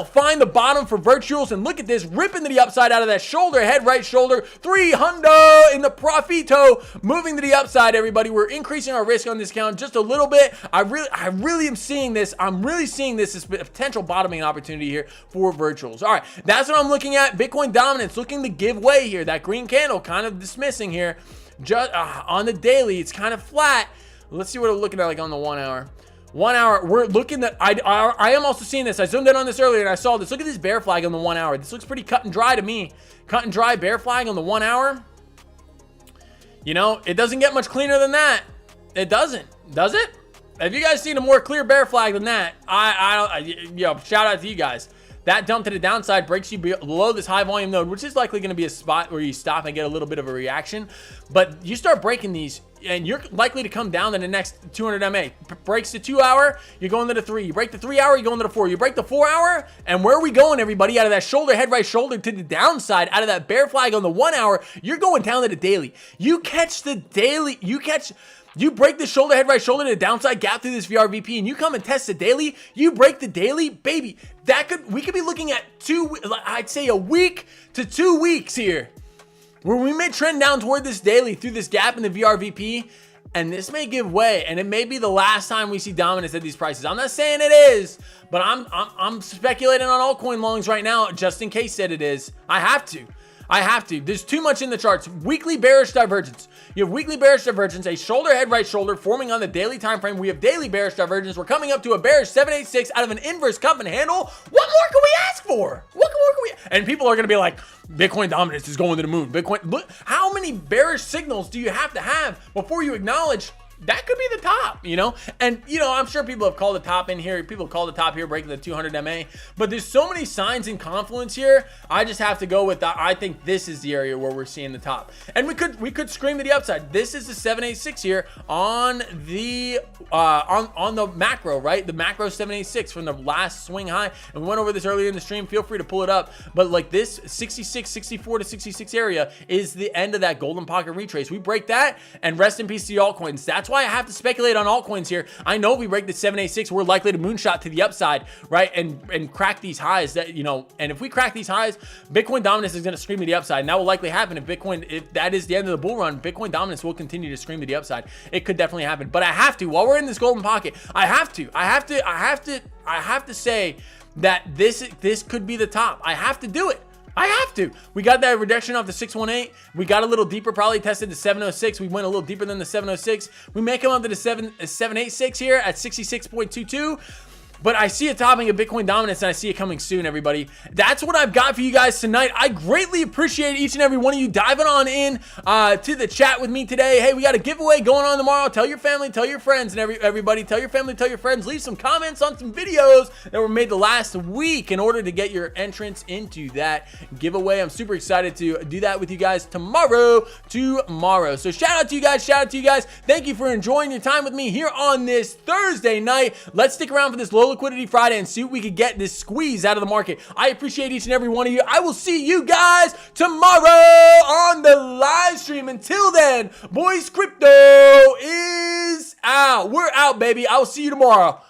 find the bottom for virtuals, and look at this, ripping to the upside out of that shoulder, head, right shoulder, 300 in the profito, moving to the upside, everybody. We're increasing our risk on this count just a little bit. I really am seeing this. I'm really seeing this as a potential bottoming opportunity here for virtuals. All right, that's what I'm looking at. Bitcoin dominance looking to give way here. That green candle kind of dismissing here. Just on the daily, it's kind of flat. Let's see what we're looking at like on the 1 hour. 1 hour, we're looking at, I am also seeing this. I zoomed in on this earlier and I saw this. Look at this bear flag on the 1 hour. This looks pretty cut and dry to me. Cut and dry bear flag on the 1 hour. You know, it doesn't get much cleaner than that. It doesn't, does it? Have you guys seen a more clear bear flag than that? Shout out to you guys. That dump to the downside breaks you below this high volume node, which is likely going to be a spot where you stop and get a little bit of a reaction. But you start breaking these, and you're likely to come down to the next 200 MA. Breaks the 2 hour, you're going to the 3. You break the 3 hour, you're going to the 4. You break the 4 hour, and where are we going, everybody? Out of that shoulder, head, right shoulder to the downside, out of that bear flag on the 1 hour, you're going down to the daily. You catch the daily, you break the shoulder, head, right shoulder to the downside gap through this VRVP, and you come and test the daily, you break the daily, baby. We could be looking at I'd say a week to 2 weeks here, where we may trend down toward this daily through this gap in the VRVP, and this may give way, and it may be the last time we see dominance at these prices. I'm not saying it is, but I'm speculating on altcoin longs right now, just in case that it is. I have to. There's too much in the charts. Weekly bearish divergence. You have weekly bearish divergence, a shoulder, head, right shoulder forming on the daily time frame. We have daily bearish divergence. We're coming up to a bearish 786 out of an inverse cup and handle. What more can we ask for? What more can we? And people are going to be like, Bitcoin dominance is going to the moon. Bitcoin, look, how many bearish signals do you have to have before you acknowledge that could be the top, you know? And, you know, I'm sure people have called the top in here. People call the top here, breaking the 200 MA. But there's so many signs in confluence here. I just have to go with that. I think this is the area where we're seeing the top. And we could scream to the upside. This is the 786 here on the on the macro, right? The macro 786 from the last swing high. And we went over this earlier in the stream. Feel free to pull it up. But like this 66, 64 to 66 area is the end of that golden pocket retrace. We break that, and rest in peace to the altcoins. That's why I have to speculate on altcoins here. I know if we break the 786, we're likely to moonshot to the upside, right? And crack these highs that, you know, and if we crack these highs, Bitcoin dominance is going to scream to the upside. And that will likely happen if that is the end of the bull run. Bitcoin dominance will continue to scream to the upside. It could definitely happen. But I have to, while we're in this golden pocket, I have to say that this could be the top. I have to do it. I have to. We got that reduction off the 618. We got a little deeper, probably tested the 706. We went a little deeper than the 706. We may come up to the 786 here at 66.22. but I see it topping a Bitcoin dominance, and I see it coming soon, everybody. That's what I've got for you guys tonight. I greatly appreciate each and every one of you diving on in to the chat with me today. Hey, we got a giveaway going on tomorrow. Tell your family, tell your friends, and everybody, tell your family, tell your friends. Leave some comments on some videos that were made the last week in order to get your entrance into that giveaway. I'm super excited to do that with you guys tomorrow. So shout out to you guys. Shout out to you guys. Thank you for enjoying your time with me here on this Thursday night. Let's stick around for this low liquidity Friday and see what we could get this squeeze out of the market. I appreciate each and every one of you. I will see you guys tomorrow on the live stream. Until then, boys, crypto is out. We're out, baby. I will see you tomorrow.